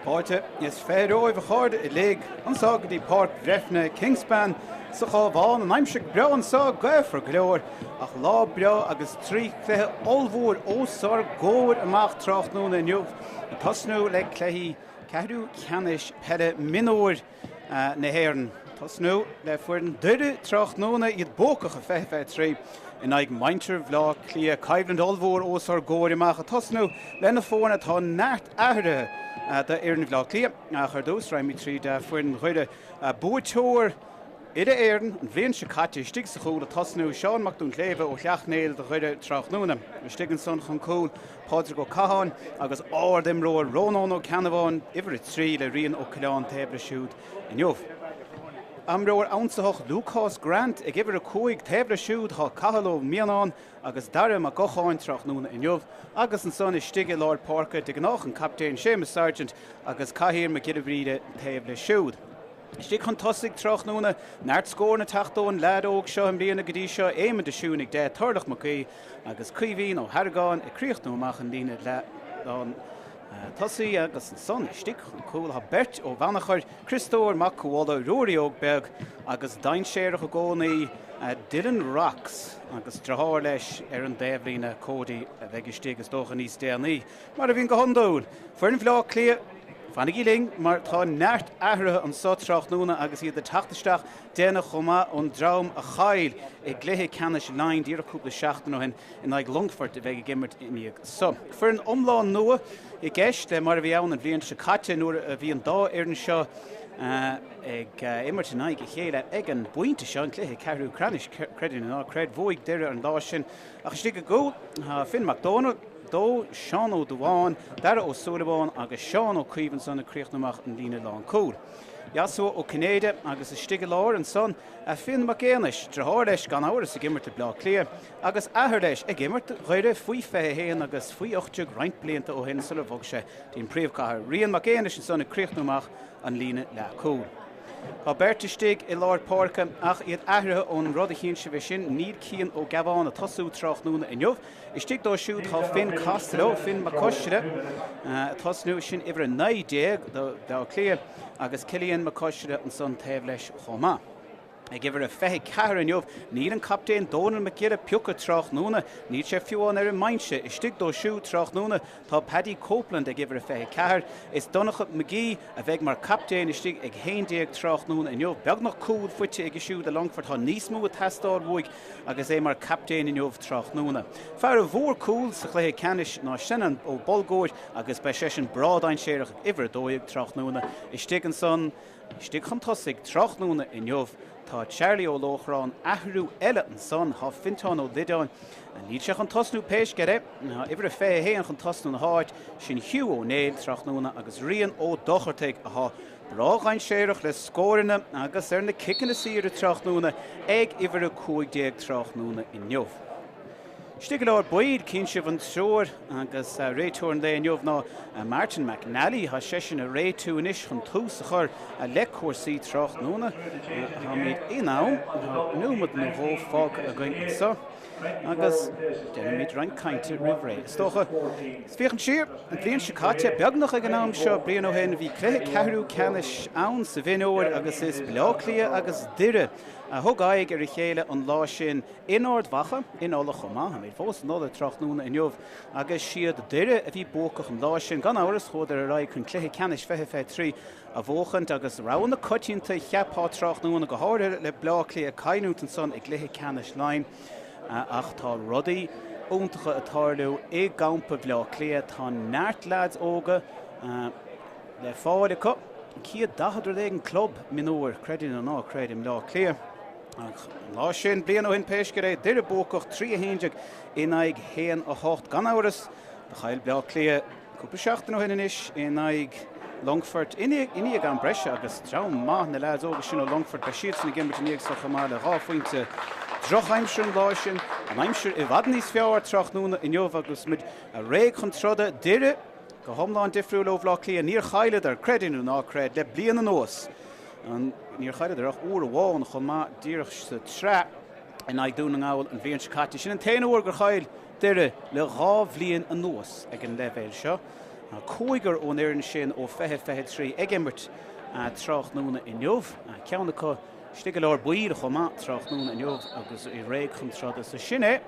Páirte is féidir over hard I lig an sag die Park Breffni Kingspan sa Cabhán an aimsig brew an sag gaifar glóir ach lá brew agus trí cléthe olmhór ósar góir amach Tráchtaire inniu an tosnú le cléthe Ceathrú Ceannais Peile Mionúr na hÉireann. Tosnú le fuireann Doire Tráchtaire iad bócach a feithfeith trí in aig maintir bhlá Cliath caibhland olmhór ósar góir amach a tosnú lena fórna tá neart ahre da hÉireann bhlá Cliath a chuir dús raimí trí de fuireann chuide búteoir ide hÉireann an bhíonn se caite stig sa chúl a tosnú seán mac dún léibh ó leachnéil de chuide Tráchtaire. Stigan son chun cúl páidir go Cabhán agus áir dimróir Rónán ó Cavan ihre trí le rion ó Cliath tebhre siúd inniuh. Amróir ansachach Lucas Grant ag ibre cúig tebhre siúd há Craobh Mionúr agus darim a gocháin Tráchtaire inniuh agus an son is stige Lord Parker de gnách an Captain Seamus Sergeant agus caithfhír me gidibríide tebhre siúd. Stig chun tosig Tráchtaire neart scór na tachtón leadóg seo an bliana go dtí seo éime de siúnig de tuirlach mací agus cuihín ó Hargáin I críochtú amach an líine le Tosaí agus an son stig chun cúil ha bert ó bhanachar Christóir mac cúála roiríog beg agus dainséireach a gcónaí Dylan Rocks agus drathir leis an déimhlína códaí a bheith stig is dócha níos déanaí. Mar a bhín go hondóil. Fuireann bhlá Cliath fannig íling mar tá neart ahre an sá Tráchtaire agus iad de tachtasteach déna chomá ón drám a chail I gléthe Ceannais lein dír a cúpla seachtain ó hen in aig Longford a bheith gimmert iníag. So, fuireann omláin nua I gceist le mar a bhí ann an bhíonn se caite nuair a bhí an dá hÉireann seo ag immert in aig chéile ag an buinte seo an cléthe Ceathrú Ceannais credin ná cred mhuaig deire an dá sin ach stig a go Finn MacDonald dó Seán ó Dúháin, Dara ó Sullivan agus Seán ó Cavan san na críochtamach an lína lán cúl. Jasú ó Cnéide agus is stige láir an son a Finn MacAinis drathir leis gan áras a gimmert bhlá Cliath agus ahar leis a gimmert roiide faoi fé héan agus faoi 8 roint blianta ó hen sulla bhog sé dín príomhchathair. Rian MacAinis an son na críochtamach an lína le cúl. Tá berta stig I Lord Parker ach iad ahrathe ón rud a chéann se bheith sin níd cían ó Cabhán a tosú Tráchtaire inniuh. Is stig dó siúd tá Finn Castelló, Finn MacCoisire, tosnú sin ihre 9 dá Cliath agus Cillian MacCoisire an son taobh leis chomá. Ag ibre feiche cehar inniuh, níl an Captain Donald McGill piúcha Tráchtaire, níl sé fiúin ar an maintse, is stig dó siúd Tráchtaire, tá Paddy Copeland ag ibre feiche cehar, is Donnacha McGee a bheith mar Captain is stig ag héindéag Tráchtaire inniuh, beag nach cúl fuite ag siúd a Longford tá níos mú a testáil mhuaig agus é mar Captain inniuh Tráchtaire. Fear a bhór cúl sa cléthe Ceannais ná sinan ó Bolgóir agus bei sé sin brádain séireach ibre dóigh Tráchtaire, is stig an son, stig chun tosig Tráchtaire inniuh, tá Charlie ó Lóchrán ahrú eile an son há Fintán ó Lidáin a níl se chun tosnú péis gere ibre fé héan chun tosnú na háit sin hiú ó néil Tráchtaire agus rion ó dochartaigh a há bráchain séireach le scórinne agus ar na kicin na síre Tráchtaire ag ibre 15 Tráchtaire inniuh. Stig leir buid cín sibh an seoir agus réitúir le inniuh ná Martin McNally há sé sin a réitú inis chun tús a chur a le cuasaí Tráchtaire há míad iná nuaimid na bhó fág a gcuin sa agus déanam míad rein cainte rihré. Stocha sfíochan siar an bblion se caite beagnach ag an am seo blian ó hen bhí cléthe Ceathrú Ceannais ann sa bhinóir agus is bhlá Cliath agus Doire a thugáig ar a chéile an lá sin inord bhacha inála chomá ha méid fós nóla Tráchtaire inniuh agus siad Doire a bhí bócach an lá sin gan áras chuidir a raig chun cléthe Ceannais feithfeith trí a bhóchant agus rán na coitianta cheapá Tráchtaire go háir le blá Cliath caiinút an son ag cléthe Ceannais lein ach tá rudaí úntacha atárliú I gampa bhlá Cliath tá neart lads óga le fáile co ciad 40 club Mionúr credin an ná credim lá Cliath. Lá sin blian ó hin péis go ré Doire bócach 3 in aig héan a 8 gan áras de chail bhlá Cliath cúpla seachtain ó hin inis in aig Longford iní gan breise agus trám maith na lads óga sin ó Longford be siad san gimmert iníag sa chamá le ráfuinte drochaimsir an lá sin an aimsir I bhad níos fearr Tráchtaire inniuh agus mid a réig chun troda Doire go thomláin difriúil ó bhlá Cliath níor chaile ar credinú ná cred le blian an nós. An níor chaile ar uair bháin chomá díreach sa tre in aig dún an gáil an bhíonn se caite sin an téanúir gur chail Doire le 2 bhliain an nós ag an leibhéil seo. cóigar ón éireann sin ó feithe trí ag immert Tráchtaire inniuh ceannacha stig leir buíre chomá Tráchtaire inniuh agus I réig chun trada sa sinné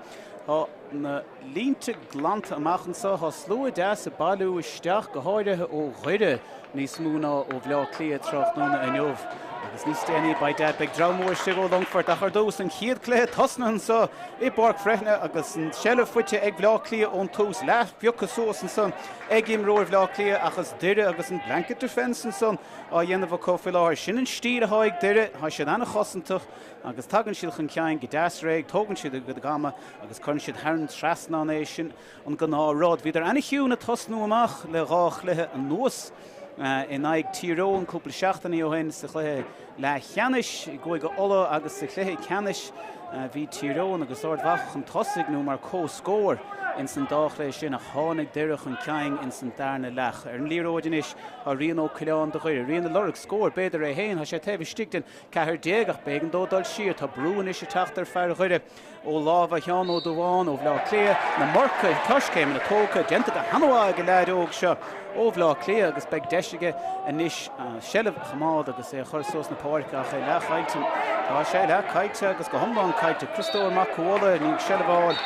na línte glant amachchansa há slua deas a bailú isteach go háirithe ó ghuiire níos múna ó bhleá Cliath Tráchtaire inniuh agus níos déanaí ba dead beag dramóir stig ó longfort a chu dós an chiad Cliath tosnan sa I Bord Breffni agus an seileh fuite ag bhleá Cliath ón tús leat bheocha sós an son ag imróir bhleá Cliath achas duire agus an blanket defense an son á dhéanamh cofill áir sin an stír a háig duire há sin anna chosantach agus tagann siad chun ceann go deas réig tógann siad go gama agus chun siad hÉireann trasna éis sin an gná rád bhí ar anna hiún a tosnú amach le rá chluthe an nuas in aig tíróin cúpla seachtaí ó hain sa chluthe le Ceannais I gcuig go ola agus sa chluthe Ceannais bhí tíróin agus ordbhach an tosaigh nó mar cóscóir in san dáchléis sin a tháinig deireach an ceang in san darna lech ar an líróidin is a rion ó Cliath do chuir rion lorach scóir beidir é héin sé taobh stigtain cethir déagach beag an dódal siar tá brúin is Sathairn fear chuire ó lámh a cheann ó doháin ó bhleá Cliath na morcha tuiscéim na tóca genta go hanmha go leid óg seo ó bhleá Cliath agus beag deisige a níos seileh chamád agus é chur sós na páirca a le chailtin tá sé le caite agus go thomláin caite Christóir Macóla ní seilehháil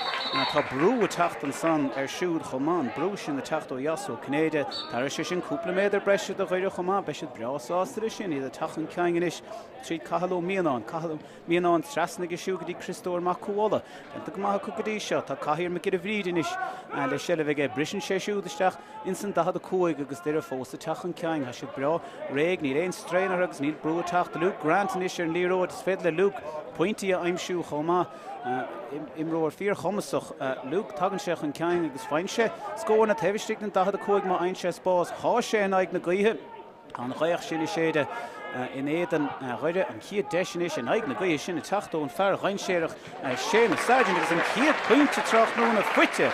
tá brú a tacht an san siúd chomán brú sin na tacht ó Jasú Cnéide tar sé sin cúpla méidir breise do chuire chomá be siad breásáasta sin iad a tachan ceangan is tríd Caitheadh Mionúr trasna go siú go dtí Christóir Macóla Genta go maithe cugadí seo tá caithear me go a bhrídin is le seileh ag brisin sé siúd isteach in san dahad a cuaig agus deireadh fós a tachan ceang ha siad breá réig ní réon streinar agus níl brú a tacht Luke Grant is ar an líróid is féad le Luke pointí a aimsú chomá imróir fíor chomasach Luke tagann sé an ceang agus fáin sé scóir na taobhstig na dahad a cuaig má ein sé spás há sé an aig na gaothe an ghaoch sin séide in éan chuide an chiad deisian is an aig na gaothe sin na tachtó an fear ghainséireach Séamus Sargent agus an chiad pointe Tráchtaire na fuite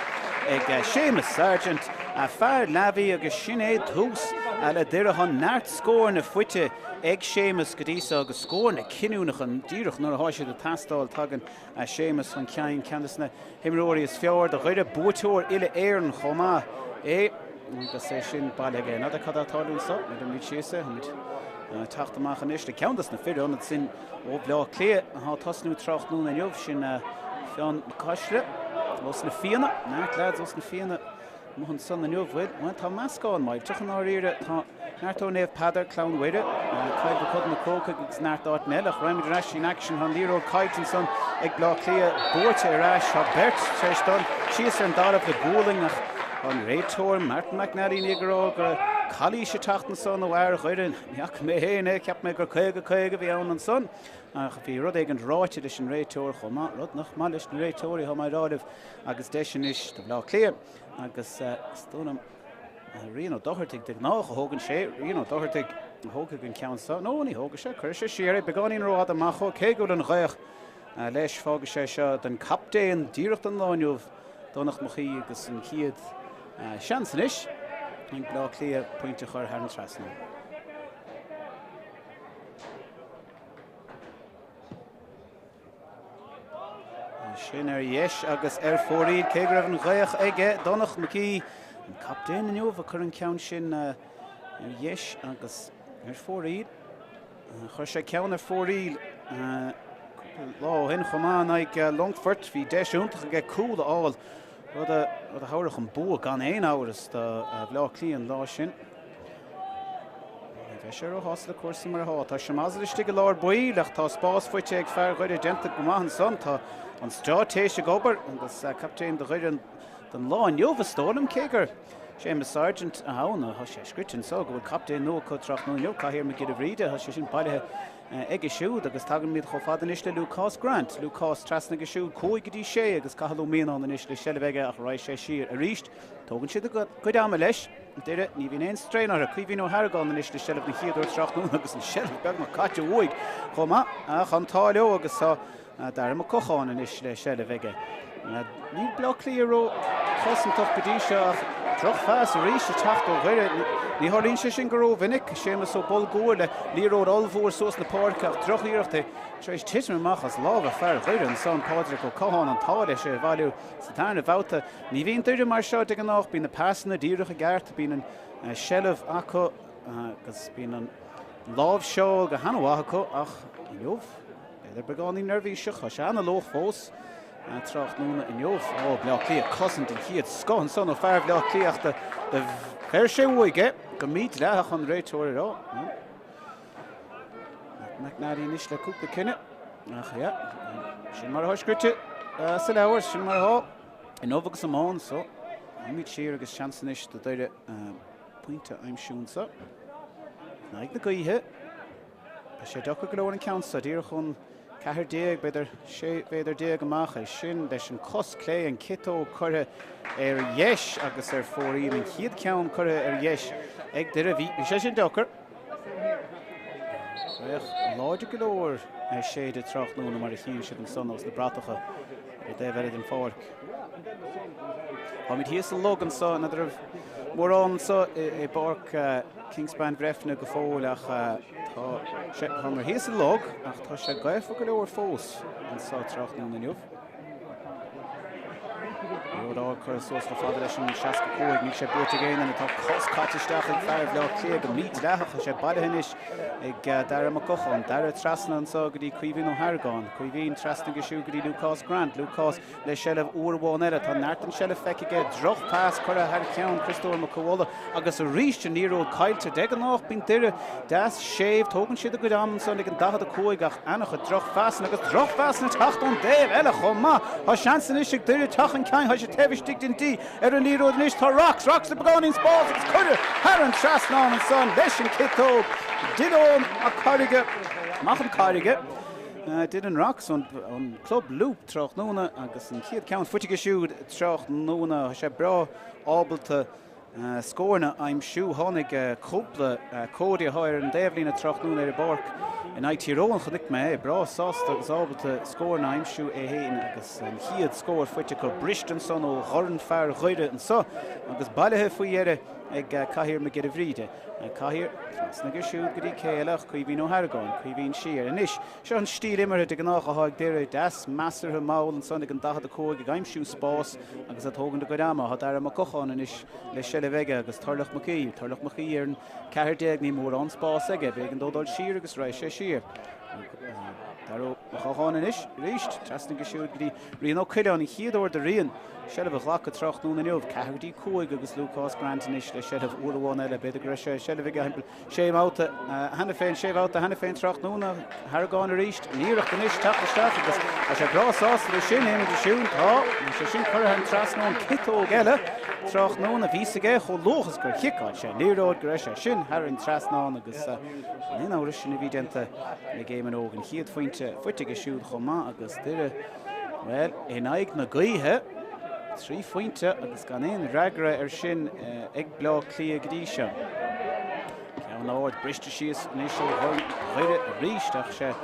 ag Séamus Sargent a fear leabhí agus sin é tús le deireadh an neart scóir na fuite ag Séamus go dísa agus scóir na cinúnach an díreach nuair a háisiad a tastáil tagan Séamus an ceann ceannas na himróirí is fearr do chuide búteúir ile éireann chomá agus é sin bailile ag nada cadatáún sa mid an míid séasa tacht amachchan is le ceantas na fiúr an sin ó bhleá Cliath há tosnú Tráchtaire inniuh sin fean caiisle os na fianna neart leads os na fianna Mohan son na nuhfuid tá meascáin maid tuchan áíre tá neartó néamh padar clán uire caiid go chud na cóca agus neart áit neilech raimid reis sin action an líró caiitin son ag blá Cliath búirte arás tá bert séis don síos an dámh le búling nach an réitóir Martin McNally nígurrá go chalí sé tachtan son ó bhhair chuireann neach mé héana ceap mé gur chuige bhí ann an son bhí rud ag an ráite leis an réitóir chomá rud nach má leis na réitóirí tha mai ráibh agus déisian is do bhlá Cliath agus stónam rion ó dohartaigh de nach thógann sé rion ó dohartaigh thógadh an ceann sa nó ní thóga sé chuir sé siar beáín rád amach cé go an ghaoch leis fága sé seo den captéin díirecht an láinniuh dónach mo chií agus an chiad seansan is an blá Cliath pointe chuir hÉireann trasna. Sin dheis agus fóríd cé raibh an ghaoch aige dónach mo cí an captéin inniuh a chur an ceann sin dheis agus fóríd chuir sé ceann fóríl lá hin chomán ag longfort hí deisiúntaach a cúil áil rud a thabharach an bua gan éon áras bhlá Cliath lá sin. Bheith sé ó hása le cuasa mar há. Tá sem asiste go láir buíleach tá spás fuite ag fear chuide genta go maithan son tá an strátéise gobar agus captéin do chuireann den lá an jobhastólam cégur Séamus Sargent a hána há sé scritin so go bhfuil captéin nó chu Tráchtaire caithear me gid a bhríde há sé sin bailithe ag siúd agus tagan míad chofadan is le Lucas Grant Lucas trasna go siúd cóig go dtí sé agus Caitheadh Mionúr is le seileh ach raibh sé siar a ríist tógann siad go dáma leis deire ní bhíon éon streinar a chuhín ó Tharagáin is le seileh na chiaadúir Tráchtaire agus an seileh beag mar caite uig chomá chantá leo agus dar am cocháin is le seileh aige. Ní blá Cliath chosantach go dtí seo Droch fás a ríis a tacht ó ghuire ní tharlíonn sé sin go raibh vinnic sémas ó bolgúir le líród olmhór sós na páirceach droch íireachta treéis tiisme amach as lábh fear ghuire an son Pádraig ó Cabhán an táile sé bhailiú Sathairn a bhauta ní bhíon deireadh mar seo ag an nach bína pásanna díreach a gceart bín an sellh acu agus bín an lábh seo go hanmhatha acu ach inniuh idir beánaí nervhí seach se anna loch fós Tráchtaire inniuh ó bhleá Cliath cosint an chiad scohan son ó fear bhleá Cliath de chuir sé uige go míad leach an réiteoir rá McNally níos le cúpla cinine ach ja sin mar thuiscrute sa leabhar sin mar thá in óbhagus amán so míid siar agus seansanis do deireadh pointe aimsúin sa naig na gaothe ba sé docha go leor an ceansa dír chun cethir déag beidir déag amach sin leis an cos clé an kitó curtha ar dheis agus ar fóríon an chiad ceann curtha ar dheis ag deir a bhí sé sin dochar láidir go leor sé de Tráchtaire mar a chiúin siad an son os na bratacha ar déhhead an fáric Hamid híos a logan sa na dribh mórrán sa I barc Kingspan Breffni go fóil ach tá mar híos a log ach tá sé gaifh go leor fós an sa Tráchtaire na niuh Rodá chur sós go fada leis an 65 ní sé buirte géine an tá cos caitisteach ag fear bhleá Cliath go míad leach sé bailthinis ag deire a cochán deire trasna an sa go dtí cuimhín ó hÉireann cuimhín trasna go siú go dtí Lucas Grant Lucas le sellh uairháin eile tá neart an sellh feiceige droch pás chur a thar ceann Christóir Macabhóla agus a ríist an níród caiilte de an nach bín duire das séh tógann siad a go am san ag an dahad a cóig ach anach a droch fásan agus droch fásan tachtún déh eile chomá tá seansan is ag duire tachan cein sé tefistig din tí ar an níród níos tá rocks na begáin Spórt agus chuidir thar an trasná an son leis an kitó didón a cáige mach an cáige did an rocks an club loop Tráchtaire agus an chiad ceann fuitige siúd Tráchtaire sé bra ábalta scórna aimsú tháinig cúpla códaí a tháir an déimhlín a Tráchtaire ar a barc in Irial chunig mé bra sásta agus ábalta scórna aimsú héin agus an chiad scór fuite go bristan son ó chorann fear ghuire an so agus bailithe faoi dheire ag caithear me geidir bhríde caithear trasna go siúd go dtí céalach cuimhín ó hÉireann cuimhín siar inis seo an stíl imire de gnách a tháinig deire das measartha máil an son ag an dahad a cóig ag aimsú Spás agus a tógann do go dáma a deire a cochán inis le sellh bheige agus tarlach mací ar an cethir déag ní mór an Spás aige beag an dódáil siar agus rééis sé siar Daró chaáin inis ríist trasna go siúd go dtí rion ó chuileán í chiadúir de rion sellh a ghlacha Tráchtaire neomh cethirtí cóig agus Lucas Grant inis le sellh uairháin eile beidir go sé sellh bheige hempel sé máta hena féin Tráchtaire HÉireann a ríist níireach inis tapaisteach agus a sé grásás le sin éime de siún tá sé sin chuir an trasná an kitó eile Tráchtaire a bhísaige cho lochas gur chiicáil sé níród go sé sin thar an trasná agus in áiri sin a bhí denta le géimean ógan chiad fuitige siúd chomá agus duire well in aig na gaothe trí fointe agus gan éon reagra ar sin ag blá clia go dtí seo ceann áir briste síos níos ghuire a ríisteach sé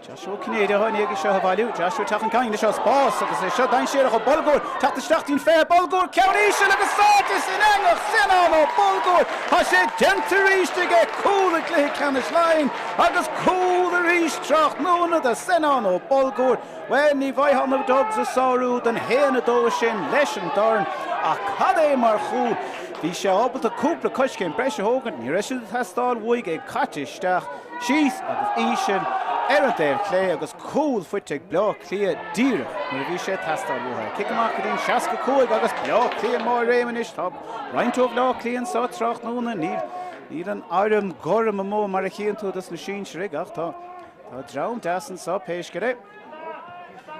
Joshua Cnéide hánig agus seo a bhailiú Joshua tachan cain seo Spás agus é seo dain siar go bolgóir tatasteachtaín fé bolgóir cearíise agus sátas in angach sinán ó bolgóir tá sé dentaríiste cúla cluiche ceannis lein agus cúla ríist Tráchtaire a sinán ó bolgóir well ní bhaidhanna dogs a sáú den héana dó sin leis an darn a cad é mar chúl Bhí sé ábalta cúpla coiscin breise hógan ní reisiú testáil bhuaig ag caitisteach síos agus ísin ar an déir clé agus cúil fuite ag blá clia díre nuair bhí sé testáil bhuaithe. Cic amach go dtíon 65 agus blá clia má réimiis tá roinntó blá clíonn sa Tráchtaire níl an áirim gorim mó mar a chéan tú das na sin rig ach tá drám deasan sa péis go raibh.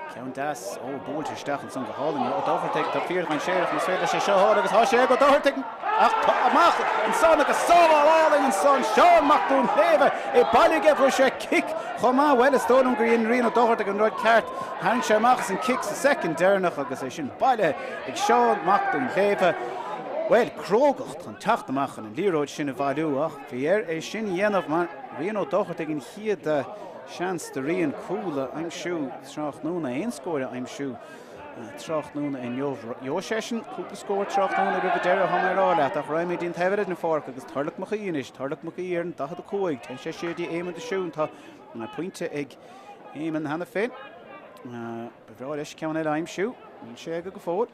Ceann das ó búlteisteach an san go hálainn ó dáharteigh tá fíor an séireach na féidir sé seo agus tá sé go dáharteigh ach tá amach an san agus sábháláing an san seánachún léomh I baillige bhfuil sé kick chomá well is tónm guríon rion ó dáharteigh an roid ceart hang sé amachchas an kick sa second déirnach agus é sin bailile ag seánachún léomh well crógacht an tacht amach an líróid sin a bhailiú ach bhí é sin dhéanamh mar rion ó dáharteigh an chiad seans de rion cúla aimsú Tráchtaire éon scóire aimsú Tráchtaire in Jo session, cúpla scór Tráchtaire Rivadera Hamará ach raimid dín tehead na fórca agus tarlach machínis, tarlach machíarn, dachad a cúig, ten sé siad éman de siún tá pointe ag éman hana féin. Befrá leis ceanna aim siú, níl sé go fód.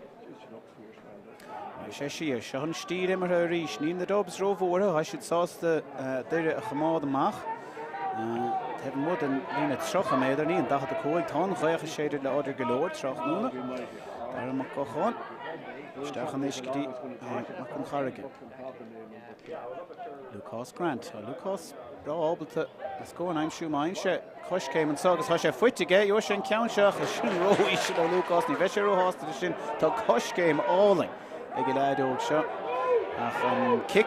sé siar, sean stír immer a rís, níl na dobs róhóra, ha siad sásta deire a chamád amach. Heb mod een lína trocha méidir ní an dachad a cúig tá chuocha séidir le áidir golóir Tráchtaire. Dar amach go cháin. Stechan is gotí mac an charige. Lucas Grant. Lucas bra ábalta is go an aimsú main se chuis céim an sagus ha sé fuitige, jo sin ceanseach a sin róí sin le Lucas ní bheith sé róhásta sin tá chuis céim áling ag leidóg seo. Ach an kick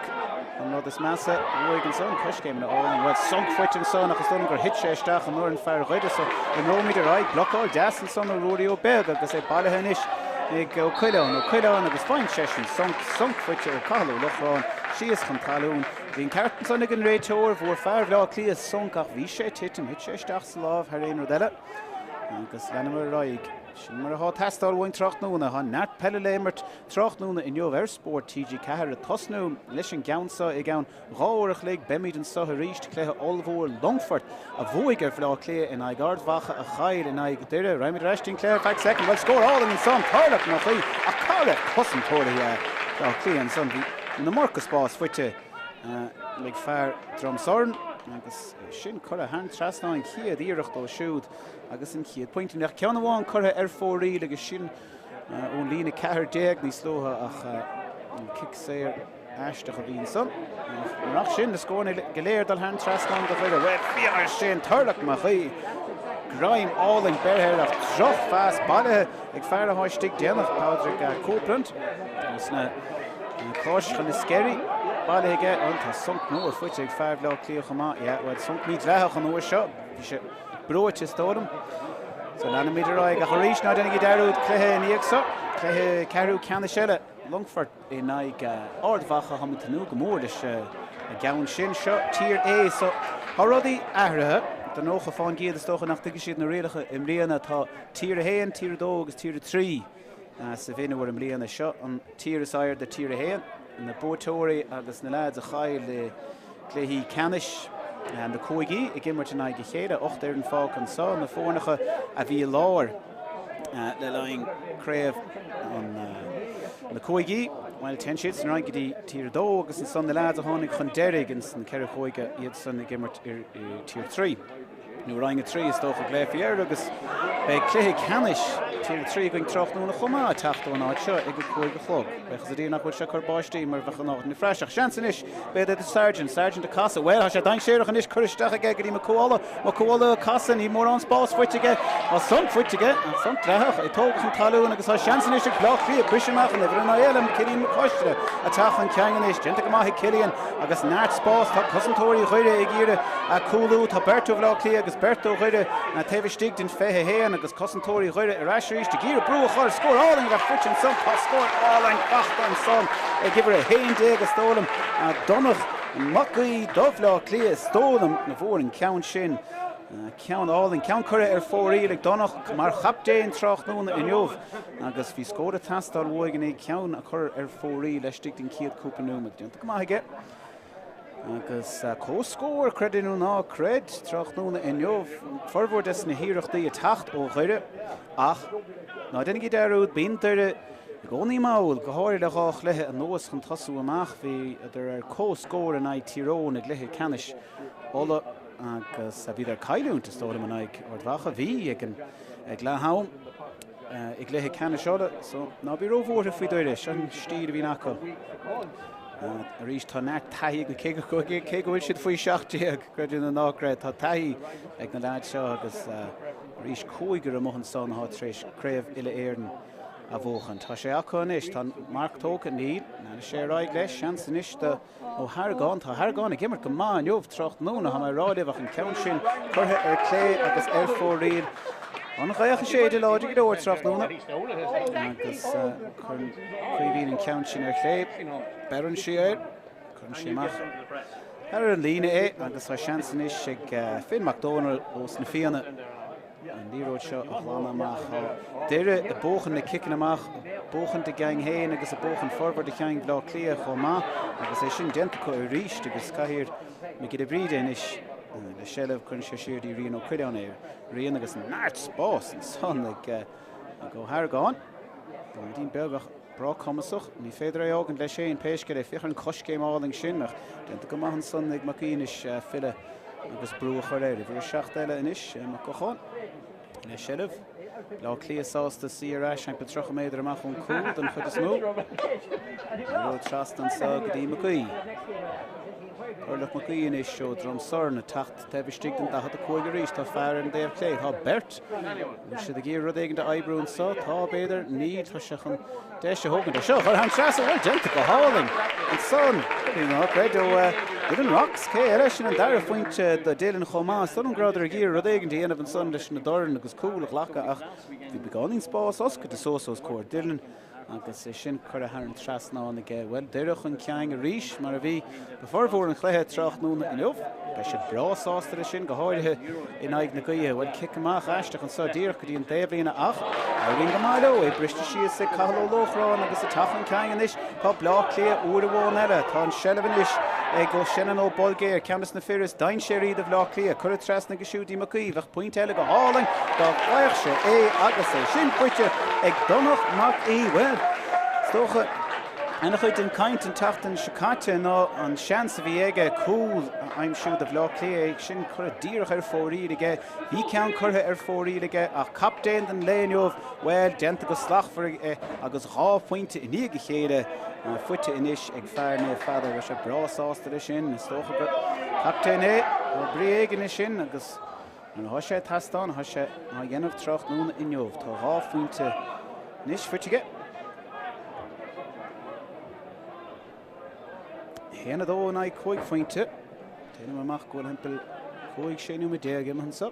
an rud is measa bhuaig an son chuis céim na áling bhfuil sunk fuit an son agus dún gur hit sé isteach an nuair an fear chuide so an rómid a raig blocáil deas an son a Ruaidí Ó Beag agus é bailithe inis ag ó Cuileán agus fáin sé sin sunk fuite ó Cathú Loughráin síos chun talún. Bhín ceartan son ag an réiteoir bhór fear lá Cliath sunk ach bhí sé titim hit sé isteach sa lámh ar aon rud eile. Agus lenimar raig. Sin mar a testáil bhain Tráchtaire ha neart Peile Mionúr Tráchtaire in jobh Spórt TG Ceathrú a tosnú leis an gceansa ag an ráúireach le beimid an Sathairn Cluiche Olmhór Longford a bhuaig ar bhlá Cliath in ag ardhacha a chail in ag deire raimid reistín Cliath 5 second well scór áling in son tarlach nach chuí a cara cosantóirí á Cliath an son na Marcus Bás fuite le fear dromsarn agus sin chur a hand trasnáin chiad íirecht ó siúd agus in chiad pointin nach ceanna bháin chutha ar fórí agus sin ón lína ceathair déag níos slótha ach an kick séir eisteach a bhíon son. Marach sin na scóna goléir dal hand trasnáin go chuide bhfuil fiar sin tarlach mar chuí Graim áling beirthir ach troch fast bailithe ag fear a háistigh déanamh Padraig Copeland agus na cóischan is scéirí bailithe an tá sunk nóir fuite ag fear lá Cliath chumá bhfuil sunk míad leithach an nóir seo bhí sé broite stódam so lena míad raig a choríis ná dennig deirúd Cluiche in íagsa Cluiche cearú ceanna seile Longford in ag ardhacha hamantanú go mór leis a gceann sin seo tír A so há rudaí aithrithe den nócha fáin giad is tócha nach tuige siad na réalacha im riana tá tír a héan, tír a dó agus tír a trí sa bhéanahar im riana seo an tír is air de tír a héan na bótóirí agus na lads a chail le Cluiche Ceannais and the Coigí ag immert in ag chéile 8 ar an fág an sá na fórnacha a bhí láir le lein Craobh an na Coigí while ten shits and ag dí tír dó agus an son na lads a tháinig chun deireadh an san ceithre chuige iad san ag immert tír 3. Nú rang a 3 is tócha gléifhiar agus be Cluiche Ceannais tír 3 going Tráchtaire chumá tachtún áid seo ag go chuige chlog. Bechas a dí nach bhfuil se chu báistí mar bhecha ná na freiseach. Seansan is beidir the sergeant a casa. Well, ha sé dain séireach an is chuiristeach aige go dtí má cóála a casa ní mór an spás fuitige a son fuitige a son trethach i tógach an talún agus ha seansan is ag blach Cliath briseach an bhar na élam cilín má coistre a tachan ceangan is genta go maithe Cillian agus náirt spás tá cosantóirí chuide ag íre a cúlú tá Bertú bhlá Cliath agus Bertú chuide na taobh den fethe héan agus cosantóirí chuide ar eisiríos de gíre brú a chuir scór áling a fuit an son tá scór áling fachta an son ag gibhar a héin déag a stólam a donach macaí dóbhlá Cliath stólam na bhór an ceann sin ceann áling ceann chuire ar fórí ag donach mar chapdéin Tráchtaire in jobh agus bhí scór a tastal bhuaigan é ceann a chur ar fórí leis stig den ciad cúpa núma dionta go maithe agus cóscóir credinú ná cred Tráchtaire in jobh forhór des na híireachtaí a tacht ó chuire ach ná dennig deirúd bíon deire gcónaí máil go háir le gá chluiche an nóas chun tasú amach bhí idir ar cóscóir in ag Tyrone ag Cluiche Ceannais óla agus a bhí ar caiiliúnta stóla man ag ordhacha bhí ag lethám ag Cluiche Ceannais seola so ná bhí rómhór a faoi dóire an stír a bhí acu a rís tá neart taithí go cé go bhfuil siad faoi seachtaíag chuidir na nácréid tá taithí ag na leid seo agus rís cúigur a mohan son há tréis Craobh Peile Mionúr a bhóchan. Tá sé acu inis tá Mark tóca níl na sé ráid leis seansan inis ó Tharagáin tá Tharagáin ag immert go má an jobh Tráchtaire ha mar ráideh ach an ceann sin chutha ar clé agus ar fóríl an chaocha sé de láidir go dóir Tráchtaire agus chun chuimhín an ceann sin ar clé berann siar chun séach ar an lína é agus tá seansan is ag Finn McDonald os na fianna an Nírod seo a chlána amach Doire a bóchan na kickin amach bóchan de gang héin agus a bóchan forward de gang lá Cliath chomh maith agus é sin denta go a ríist agus caiir mi gid a bríde is le sellh chun sé siúd í rion ó cuileán é rion agus náirt spás an son ag go thar dín begach bra commasach ní féidir é ágan le sé an péisce é fichar an coscéimáling sin nach denta go maithan son ag macín is fille agus brú chuir éir bhí seach eile inis mar go cháin le sellh lá Cliath sásta CRS an petrocha méidir amach chun cúil an chud is mó ru trastan sa go dtí mací Orlach McQueen is seo drom sorna tacht tebistig den da hat a coige rís tá fear an déir clé tá bert si a gé rud éigen de ebrún sa tá beidir ní tá sechan de se hogan de seo han trasa bhil genta go háling an son credo an rocks cé eile sin an dar fointe de délan chomá son an gradidir a gé rud éigen déanamh an son leis na doran agus cúlach lacha ach bhí begáning spás osca de sósós cóir Dylan agus é sin chur a an trasná na ggé well deireach an ceang a ríis mar a bhí beformhór an chléthe Tráchtaire in jobh bei sé brasáasta sin go háirithe in aig na gaithe bhfuil cic amach eisteach an sádíoch go dtí an déimhlína ach a ring go máiló é briste siad sa cathal lochrán agus a tafan ceang is tá blá Cliath uair bháin eile tá an sellh is ag go sinan ó bolgéir ceannas na firas dain sé ríad a bhlá Cliath chur a trasna go siúdí mací bheith point eile go háling dá bhaich sé é agus é sin puite ag donach mac í well Stocha en chuid an kaint an tacht an sicáte ná an seans a bhí aige cúil aimimsú de bhlá Cliath sin chur a díirech ar fórí aige bhí ceann chutha ar fórí aige ach captéin den léinmh well denta go slachfar agus dhá pointe in níige chéile fuite inis ag fearne fada bheit sé brasáasta lei sin is stocha go captéin é ó brí aigen is sin agus an há sé tastáin há sé ná dhéanamh Tráchtaire in jobh tá dhá pointe níos fuiteige Héana dó na cóig fointe Téanam amach go hempel cóig sé nu déag am hansa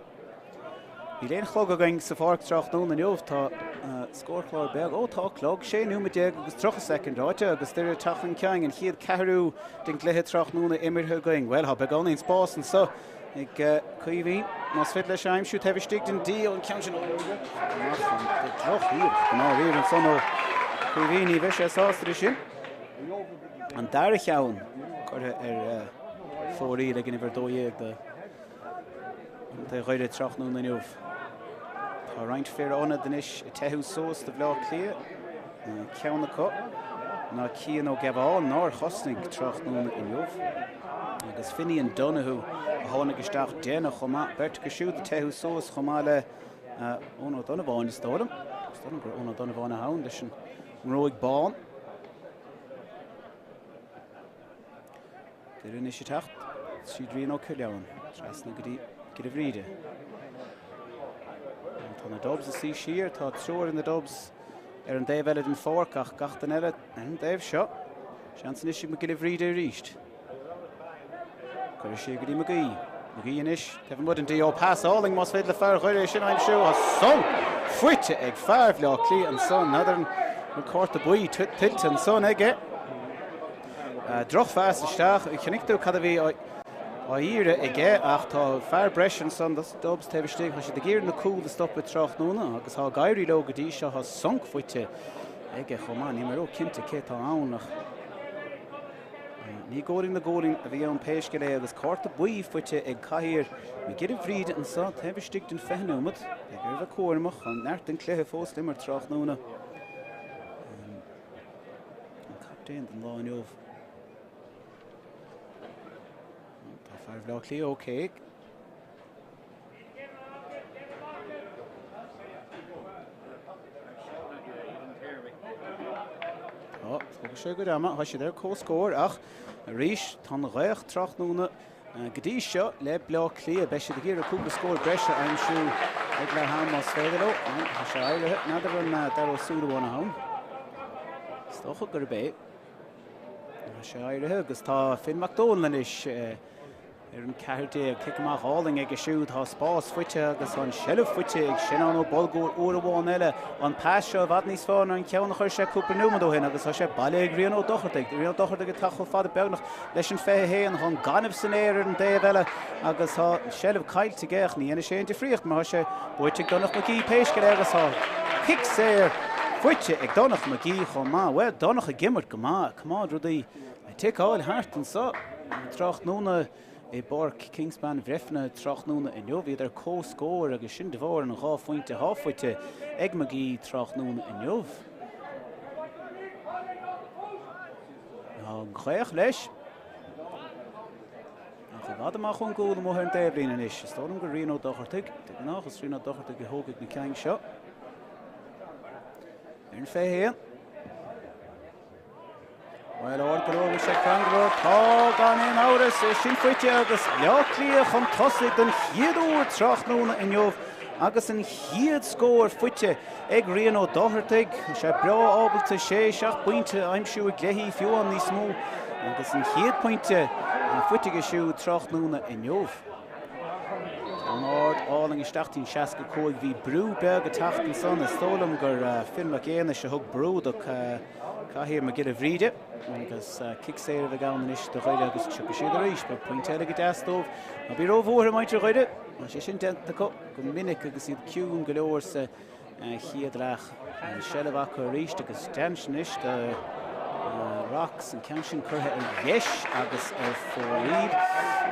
Bhí léon chlog a going sa fárc Tráchtaire in jobh tá scórchlár beag ó tá clog sé nu déag agus trocha second ráite agus deireadh tachan ceang an chiad Ceathrú den gluthe Tráchtaire imirthe going well ha begánaíon spás an sa ag chuomhí más fit leis aimimsú tebistig den dí an cean sin troch hír ná riir an son ó chuomhí ní bheith sé sásta sin an dar cheann chutha fórí le gin bhar dóíag de chuide Tráchtaire in jobh Tá roinnt féaránna denis i tethú sós de bhlá Cliath ceanna có ná cían ó Cabhán ná chosnig Tráchtaire in jobh agus Finian Donoghue a tháinig isteach déana chomá bert go siúd tethú sós chomá le ón ó Donováin is dólam gur ón ó Donováin a hain leis an róig bán Dyrin is tacht siad rion ó Cuileán trasna go dtí a bhríde Tá na dobs a sí siar tá trúir in na dobs ar an déobh eile den fórc ach gachtain eile an déobh seo seansan is me go a bhríde ríist Gur sé go dtí Magaí inis Tefn mud an dí ó pasáling más féad le fear chuir sin aimimsú a son fuite ag fearh lá Cliath an son nadar an cóirta buí tilt an son aige Droch fast isteach I chinnictú cad a bhí á íre aige ach tá fear breis an son dobs tebistig chu sé de géir na cúil a stoppa Tráchtaire agus há gaiirí le go dtí seo há sonc fuite aige chomá ní mar ó cinnte cé tá annach ní ggóing na ggóing a bhí an péisce le agus cárta buí fuite ag caiir mi gid a bhríd an sa tebistig den fehnúmad ag ar bheith cuairmach an neart an cléthe fós limar Tráchtaire an captéin den lá in jobh Fear bhlá Cliath ócé Tugadh sé go ama tá sé ar cóscóir ach a ríis tá réich Tráchtaire go dtí seo le bhlá Cliath be sé de géir a cúpla scóir breise aimimsú ag le ham más féidiró tá sé éirithe nadidir an dar ó súlaháin a hain Stocha gur bé sé éirithe agus tá Finn McDonald is An Cardé kickach háling ag siúd há spás fuite agus an sellh fuite ag sin an ó bolgóir uaháin eile an pás seo bhd níos fáin an ceann chuir sé cúpla nuúmadó hin agus sé bailile ag Ríon Ó Dochirteag. Ríon Ó Dochirteag ag tacho fada beagnach leis an fé héan chun ganibh san éir an déobh eile agus há sellh caiilte gach ní ana sé an difriocht mar sé buite donach McGee péisce agus há kick séir fuite ag donach McGee chun má well donach a gimmert go má cumá rudaí tiáil hart an sa Tráchtaire I Bork Kingspan Breffni Tráchtaire in Jove idir co-scóir agus sin de bhór an gá fointe háfuite ag McGee Tráchtaire in Jove. Gréach leis. Bhd amach chun gúil am an déblin is. Stom go Ríon Ó Dochirteag, nachas Ríon Ó Dochirteag go thógaigh na ceang seo. An fé héan. Well, orgulóga sé cangro, tá gan in áras sin fuite agus Cliath an tosaigh den chiadúr Tráchtaire in Jove agus an chiad scóir fuite ag Ríon Ó Dochirteag sé bra ábalta 6 pointe aimsiú ag léithí fiúan níos mó agus an chiad pointe an fuite go siú Tráchtaire in Jove. An áard áling isteachtaí 65 bhí brú beag a tacht an son is tólam gur filmach éana se thug brúdach caithíar me gile bhríide agus kick séir a gáin is do chuide agus tupa siad a ríis ba pointeile go deastómh a bhí rómhór maidre chuide an sé sin denta go minic agus iad ciún go leor sa chiad leach an sellbhach a ríist agus tension is rocks an cean sin curtha ar dheis agus ar fóríd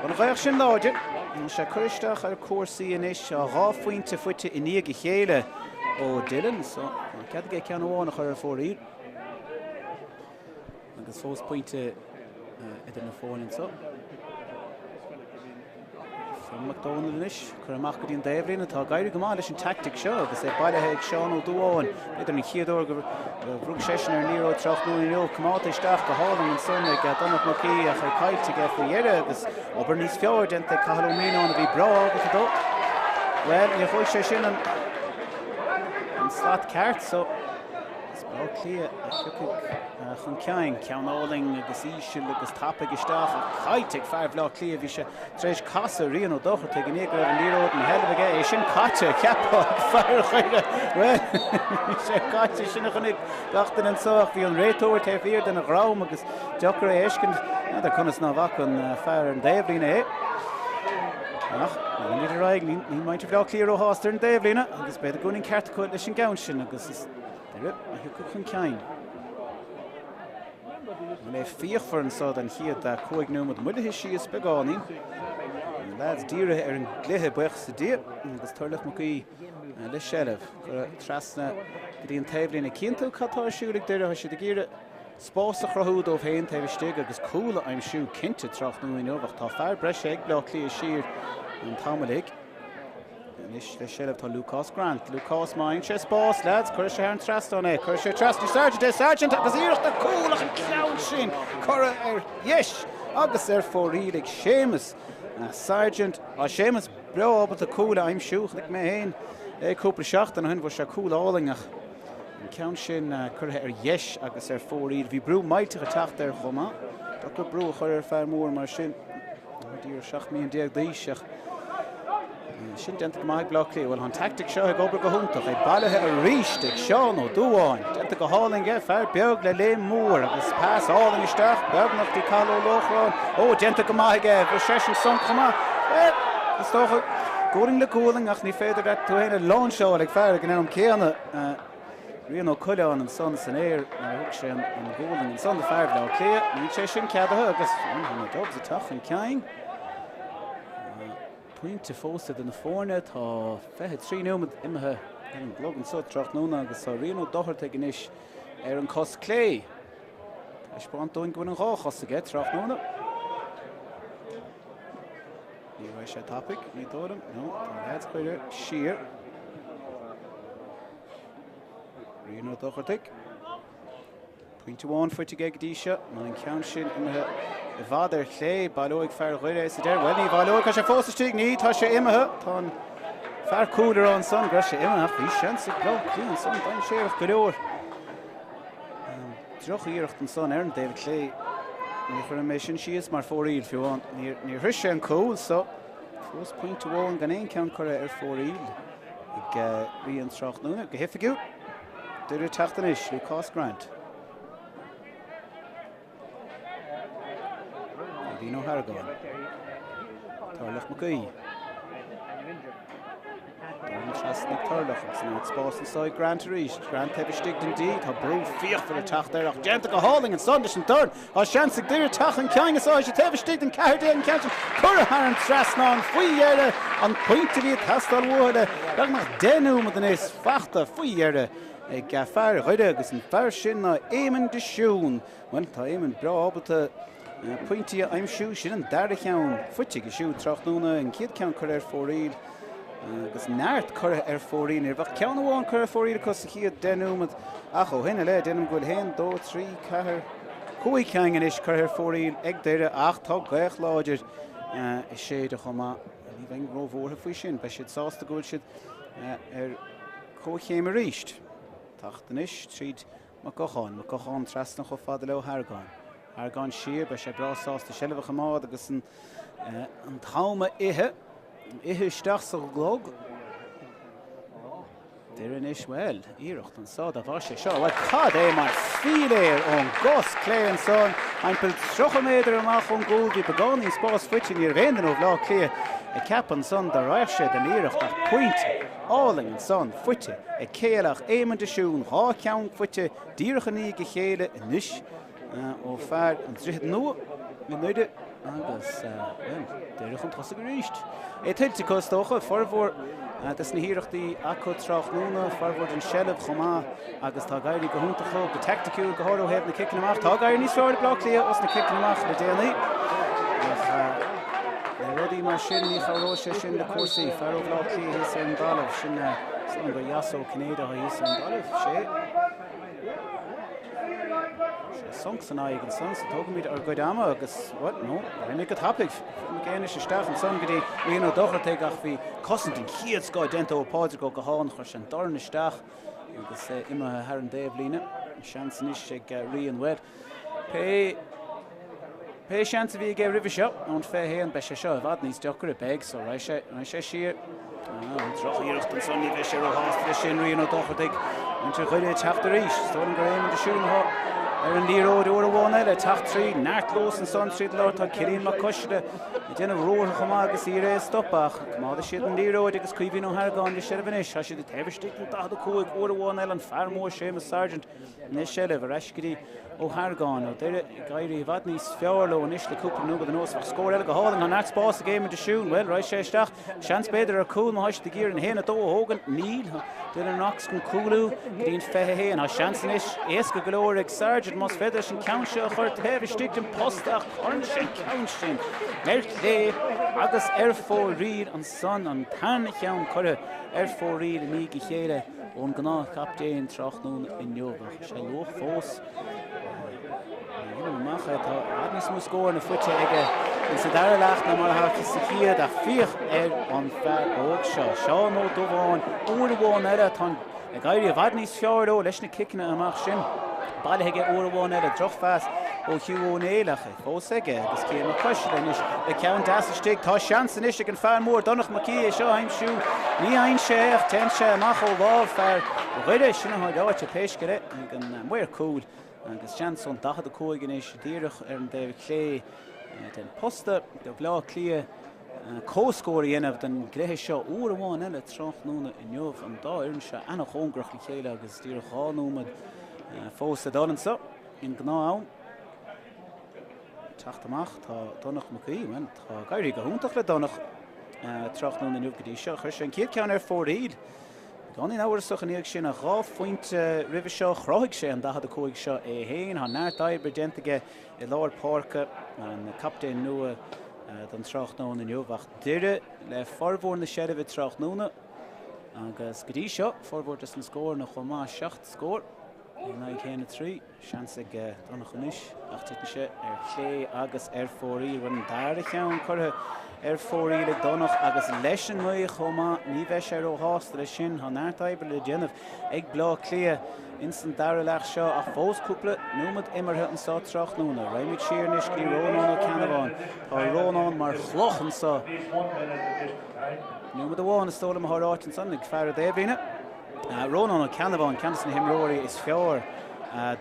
an bhaoch sin láide an sé chuisteach ar cuasaí in is a ráfuointe fuite iníag i chéile ó Dylan so cead go cean bháinach ar fóríd agus fós pointe idir na fórlinn so. From McDonald is, chur amach go dtíon déibhlín atá gaiir go má leis an tactic seo agus bailithe ag Seán Ó Dúháin idir na chiadúr go bhrúg sésin ar Níor Ó Tráchtaire in Jove cumáta isteach go hálainn an son ag Donach McGee a chu caiilte go faoiheire agus obair níos fearr denta Cahalómíán a bhí bra agus dó. Well, ní chuid sé sin an slát ceart so Cliath chun ceang ceannáling agus ísisiil agus tappa isteach a caiiteag fearh lá Cliath bhí sé tréis casa Ríon Ó Dochirteag in éag an líróid na heilbh é sin caite ceapá fearr chuide well sé caiite sinna chunig gachtain an soach bhí an réitóir taobh den a grám agus deachar é éiscin de chunas ná bhac an fearr an déibhlína é. Ach, ní raig ní mainte bhlá Cliath ó háasta an déibhlína agus beidir gúnaí ceart chuid leis an gceann sin agus is chun ceann. Le fíochfar an sod an chiad a chuig nuamad muilethe síos beánaí. Lads díire ar an gluthe buich sa dia agus tuirlach McGee le sellh gur trasna go dtí an taobhlín a cinntiú catá siúlaigh deire a si de gíire spás a chrathúd ó bhéon taobhiste agus coolla aimsiú cinnte Tráchtaire in Jove tá fearr breise ag blá Cliath siar an tamalaigh. Nis le sellh tá Lucas Grant. Lucas main sé spás lads chuir sé ar an trastáin é chuir sé trasní Sergeant agus íireachta cúlach an ceann sin chur ar dheis agus ar fóríd ag Séamus Sergeant a Séamus bra ábalta cúla aimsiúch nig mé héin cúpla seachtain a hin bhfuil sé cúla álingach an ceann sin churtha ar dheis agus ar fóríd bhí brú maitiach a Tráchtaire chomá tá go brú a chur ar fearr mór mar sin dtír 7,000 sin denta go maith blá Cliath bhfuil an tactic seo ag obair go húntaach ag bailithe ar ríist ag Seán Ó Dúháin denta go hálainn ge fearr beag le lé mór agus pás hálainn isteach beagnach tí Cathal Ó Lóchráin ó denta go maith ge bhfuil sésin son chumá is tócha gúing le cúling ach ní féidir le tú héanana lán seo ag fearr ag an am céanna Ríon Ó Coileáin an son san éir thug sé an gúling an son de fearr blá Cliath ní sé sin ceadathe agus an dobs a tach an ceang Pointe fósta in na fórne tá fethe 3 nuamad imethe an glogan so Tráchtaire agus tá Ríon Ó Dochirteag in is ar an cos clé. Tá spáintóin go bhfuil an gá chos aige Tráchtaire. Ní bhaid sé topic, ní dóram, no, tá heads chuide siar. Ríon Ó Dochirteag. Pointe bháin fuite ag díise, ná an ceann sin imethe I bhd ar chlé bailóigh fearr chuide is déir well ní bailóigh sé fósatíigh ní tá sé imethe tá fearr cúlar an son gur sé imethe bhí seansa blá Cliath an son bain séireach go leor. Droch íirecht an son ar an David Clé Information she is maar 4 if you want near Hrisha and Cole so first point to one gan count correct 4 ik Rian Tráchtaire go hifigu Doire Tráchtaire we cost grant Dino Hargon Tarlach McGee Trasnig Tarlach it's now Spórt inside Grant reached Grant have sticked indeed ha brew fear for the Tráchtaire ach gentle go hauling and Sundish and turn ha chance Doire Tráchtaire King so you have sticked and carried in catch Cabhán Trasnan fuiere on point to the Castle Wood dag mag denu met is fachte fuiere ga far heute is ein Farschen na Eamon de Shoon when time bra but pointy I'm shoe shin dar count footy shoe Tráchtaire and kid count career for read gus nart career for in er bach count one career for read cos here denu met acho hin le denu go hen 2 3 car Cui Kang and ish career for read egg there 8 tog gleich larger shade choma Veng ro voor fushin be should sauce the good should came reached Tachtanish treat Cabhán Trasna go fadelo Hargan sheer be bra sauce the shell of gemad agus an traume ihe stach so glog There in ish well Irocht and saw the vashe show what cad my feel on Gus Clay and son I'm built Strochemeder mach on gold die begon in Spórt switching your venden of law clear a cap and son the Rache the Irocht that point Alling and son foote a Ceallaigh Eamon de Shoon ha count foote diergenie gegele nish of far and zit no minuut agus der komt has gereached it hit to cost toch voor dat is hierig die akko Tráchtaire forward and shell of choma agus tá gairí go hunta go the tactical go horo have the kicking him off tá gairí ní sort block clear us the kicking him off the DNA ready machine ní choroche sin the course faro block clear his and dollar sin son go yaso Canada his and dollar she songs and I can songs talking with our good ama agus what no I make it happy mechanische staff and son gedi we no doch take off we costing kids go dento pod go Cabhán chos and darn stach agus immer her and Dave Lina chance nish Rian wed pay chance we get river shot on fair here and besha show vad needs docker bag so I say sheer Trach hier dan son nie besha host fishing Rian no doch take into good Tráchtaire stolen game the shooting hot in the road over one at Tráchtaire Nartlos and Sun Street Lord had Killeen McCushda then a road Chamagas here stoppach come the shit in the road because Quivino Hargon the Shervinish I should have sticking to the cool over one and far more shame as sergeant Nishel of Rashkidi o Hargon or there Gairy Vadnis Fiorlo and Ishla Cooper no the nose for score Elga Holding on that boss the game into shoot well right Stach chance better a cool Mash the gear and Hen at Hogan Neil then Knox and Kulu Green Fehe and a chance nish Eska Gloric Sergeant must feathers and count shell hurt heavy stick and postach orange and count him Mertle agus 4 read on son on tan count corre 4 read and Niki Chéile on gná captain Tráchtaire in Jovach shall loch fós mach het moet scoren een voetje en ze daar lacht naar maar hier dat 4 on fair ook zo no doon oorwoon het dan ik ga je wat niet fjordo lesne kicken en mag shin bal hege oorwoon het drop fast o Hugh O'Neill o sege das keer maar question is de count das stick ta chance is ik kan fair more dan nog makie zo heim shoe nie een share 10 share mag al wel fair rede shin ha dat je pees gere en more cool agus chance on da de koigen is dierich en David Clay den poster de blá clear co-score in of den grehe show oor one en het Tráchtaire in Jov en da ernsha en nog ongrach Chéile agus dierich gaan noemen fós dan so in gná Tráchtamach tá nog makie man tá gairí go huntach le da nog Tráchtaire in Jov gedi show chus en kid kan 4 read Dan in our sochaniek sin a gaf point river show chroig sé and da had a coig show heen han naar dai bergentige Lord Parker and captain no dan Tráchtaire in Jovach dire le forward the shed of Tráchtaire agus gedi show forward is score no choma 6 score Ina chéna trí, seansaigh donna chunis, ach titse chlé agus fórí run dáir cheann chutha fórí le donnach agus leis an mu chomá ní bheith sé ó hásta le sin há náirtaibre le déanamh ag blá clia instant dáir leach seo a fóscúpla nuamad imirthe an sá Tráchtaire. Raimid siarnis glí Rónán ó Cavan. Tá Rónán mar chlochan sa. Nuamad a bháin is tóla a háráit an san ag fear a déblina. Rónán ó Cavan ceantas na himróirí is fear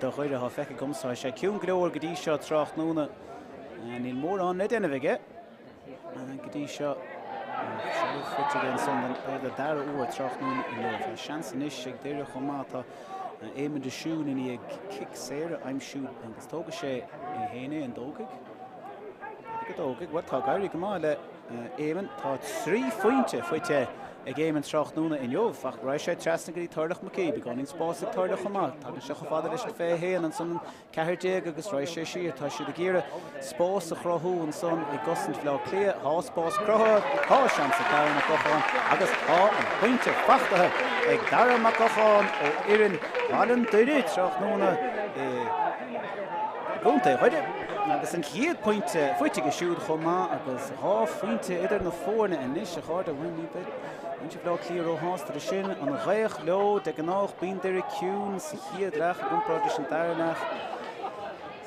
do chuide há feice gomsáid sé ciún glóir go dtí seo Tráchtaire. Níl mór an le déanamh ige. Go dtí seo fitte an san de dar uair Tráchtaire in leh. Seansan is ag deireadh chomá tá éimeann de siún in ag kick séire aimimsú agus tógadh sé i héine an dógaigh. Go dógaigh, bhil tá gairí go má le éimeann tá 3 fointe fuite ag éimeann Tráchtaire in jobh ach raibh sé trasna gurí tarlach mací beáinn spásig tarlach chomá. Tá se go fada leis fé héan an san ceirtéag agus raibh sé siar tá siad a gcéire spás a chrothú an son i gosint le Cliath há spás crotha há seansa dair na gocháin agus há an pointe fachtathe ag dair na gocháin ó Irian bhalan Doire Tráchtaire gúnta chuide. Agus an chiad pointe fuite go siúd chomá agus há fointe idir na fórna in níos a cháda bhain bit. Inse blá clíar ó hásta sin an réich leo de gnách bíon deir ciún sa chiad reach a gúnpráide sin dairnach.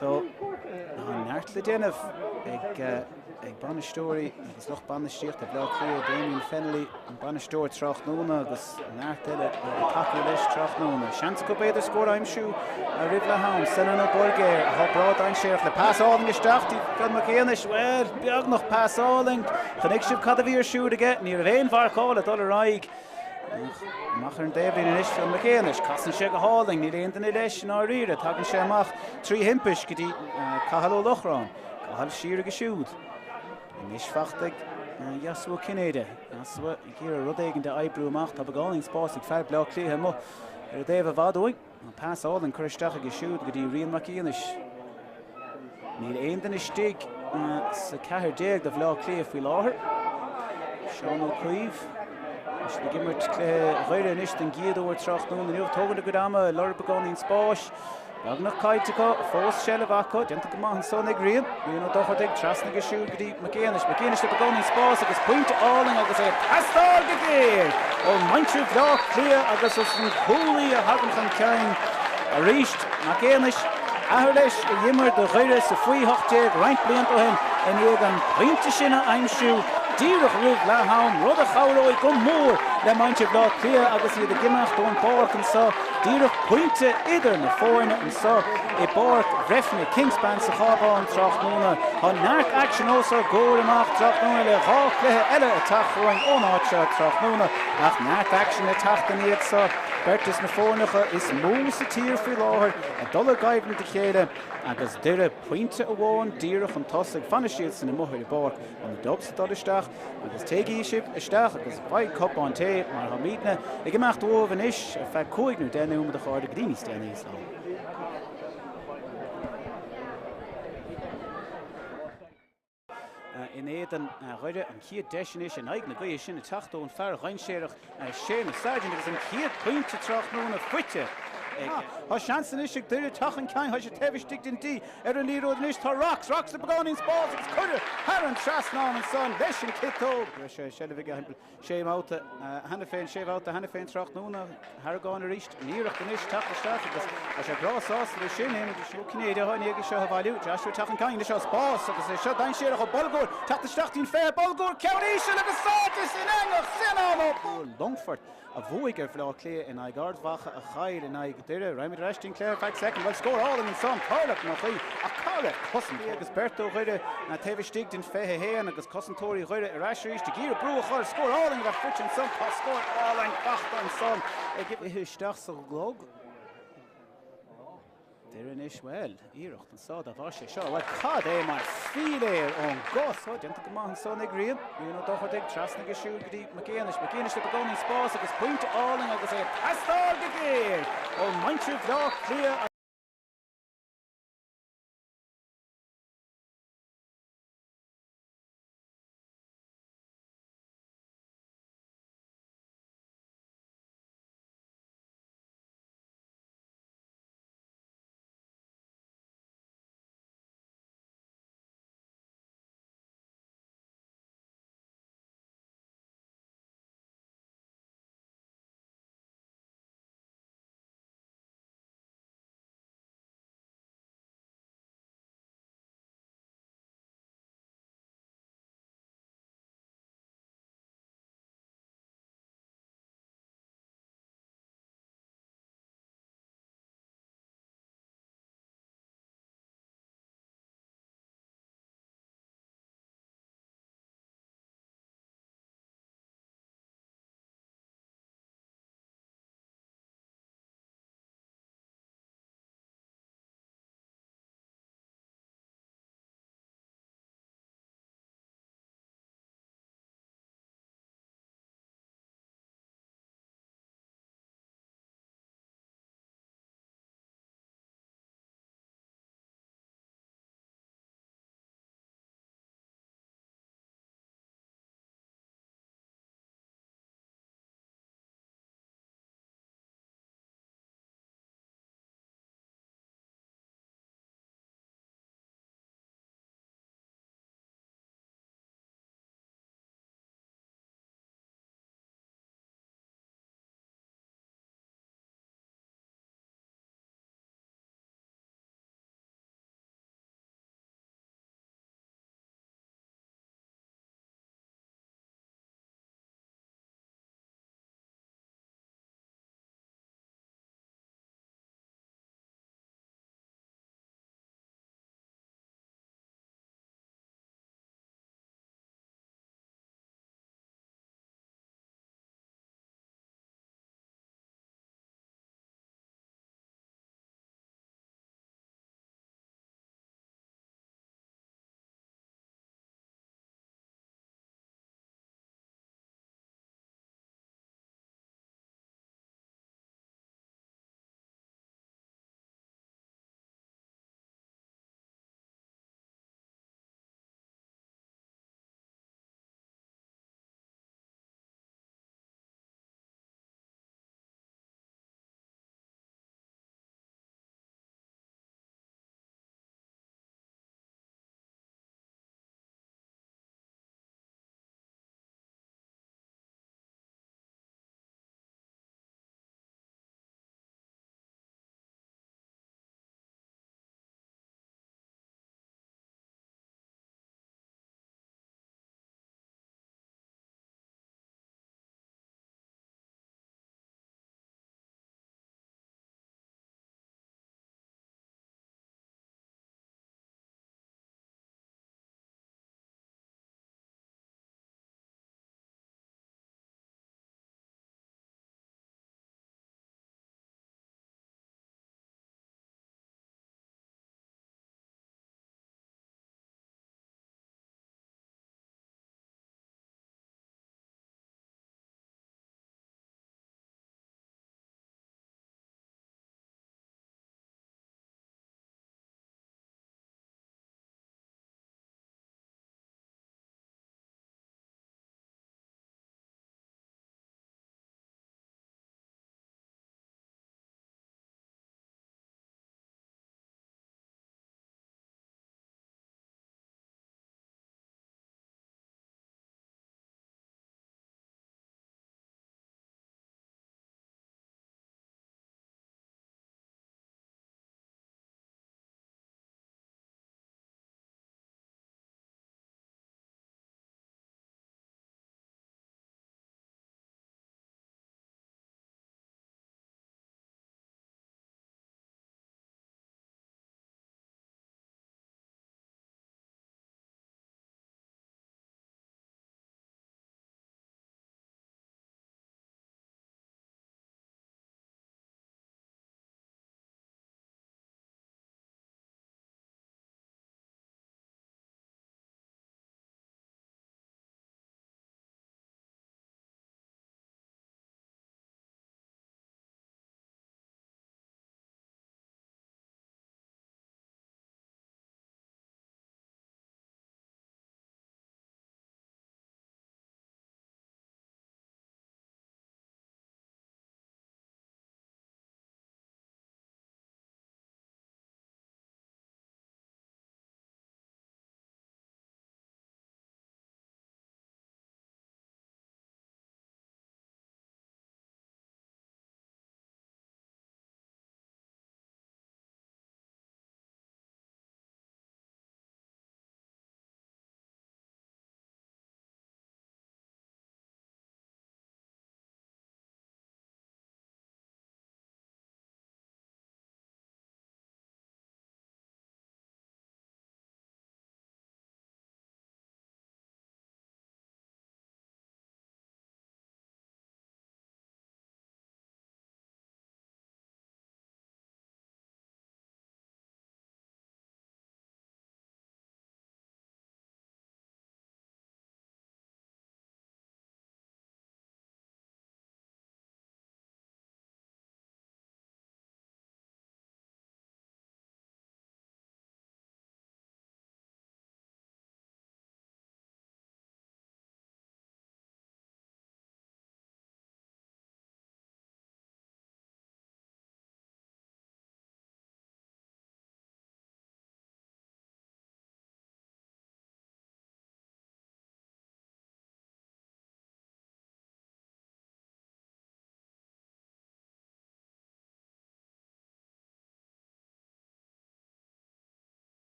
So an neart le déanamh ag banistóirí agus loch banistíocht a blá clíar Damien Fennelly an banistóir Tráchtaire agus neart eile taú leis Tráchtaire. Seans go beidir scór aimimsú a rih le ham Seannais ó Bolgéir a thrád einséach le pásáling isteachtaí gan mar chéanais well beag nach pásáling chanig sib cad a bhír siúd aige ní a bhéon bharcála dul raig. Machar an déblin in isisi an chéanais casan sé go háling ní léon den leis ná riire tagann sé amach 3 himpis go dtí cahaló lochrán cahall siar go siúd. Nis fachtaigh Jasú Cinnéide Jasú ggéar rud éigean de ebrú amach tá beáing spásig fear blá clíthe mo ar a déobh bhádóig an pásáling chuiristeach go siúd go dtí rion mac íonis. Níl aon den istigh sa cethir déag de bhlá Cliath faoi láthair. Seán ó Craobh is na gimmert réire inis den giadúir Tráchtaire na nuamh tógann go dáma lor beáing spás. Beag nach caiite go fós séile bhacha deanta go maith an son ag rion. Bhíon ó dochad ag trasna go siúd go dtí McGéanis le beáing spás agus pointe áling agus é pastáil go géir ó maintú bhlá Cliath agus os an cúlaí a hagann chun ceann a ríist McGéanis ahar leis a dhimmer do réire sa faoi hochtéag roinnt blianta ó hin in ag an pointe sinna aimimsú díreach rúd le ham rud a charóid go mór le maintú bhlá Cliath agus iad a gimeach do an bárc an sa díreach pointe idir na fórna an sa i bárc Breffni Kingspan sa Cabhán Tráchtaire há neart action ósar góir amach Tráchtaire le dhá cluiche eile a taithróin ón áitse Tráchtaire ach neart action a tachtan iad sa Bertas na fórnacha is mó sa tír faoi láthair a dul gaibhna de chéile agus duire pointe a bháin díreach an tosaigh fanna siad san na mothair i bárc an dob sa dul isteach agus téigí sib isteach agus bhaid cop an té mar ha mídna ag imeacht ómh an is a feadh cúignú déanú a cháir go dtí Ceannais lá. In éan chuide an chiad deisinis an aig na gaí sin na tachtó an fear reinséireach sé na Sargent agus an chiad pointe Tráchtaire fuite. Tá seansan is dúir tachan cein sé tehstig den tí ar an líród níos tá rocks na beáing spás agus chuidir har an trasná an son leis an kitó sé sellvige hempel sé máta hena féin séhálta hena féin Tráchtaire Hargáin a ríist níireach den is tachtaisteach agus a sé grásás le sin éime siú Cinnéide hain ag seo bhhaú deú tachan cein le seo spás agus é seo dain séireach ó bolgóir tachtaisteachtín fé bolgóir ceéisise agus sátas in engach sin Longford a bhuaig ar bhlá Cliath in agardhacha a chail in ag duire Raimid Restin Clare 5 second well score all in son Tarlach nach chuí a cála cosan agus Berto chuide na tehstig den fé héan agus cosantóirí chuide ar eisiéis de gír brú a chuir score all in bheit futin son tá score all in fachta an son ag isteach sa glog. Duire is well íirecht an sád a bhá sé seo bhil cad é mar filéir ón gos deanta go maith an son ag rion bhíon ó dochad ag trasna go siúd go dtí McGéanis le beáing spás agus pointe áling agus é pastáil go géir ó maintú bhlá Cliath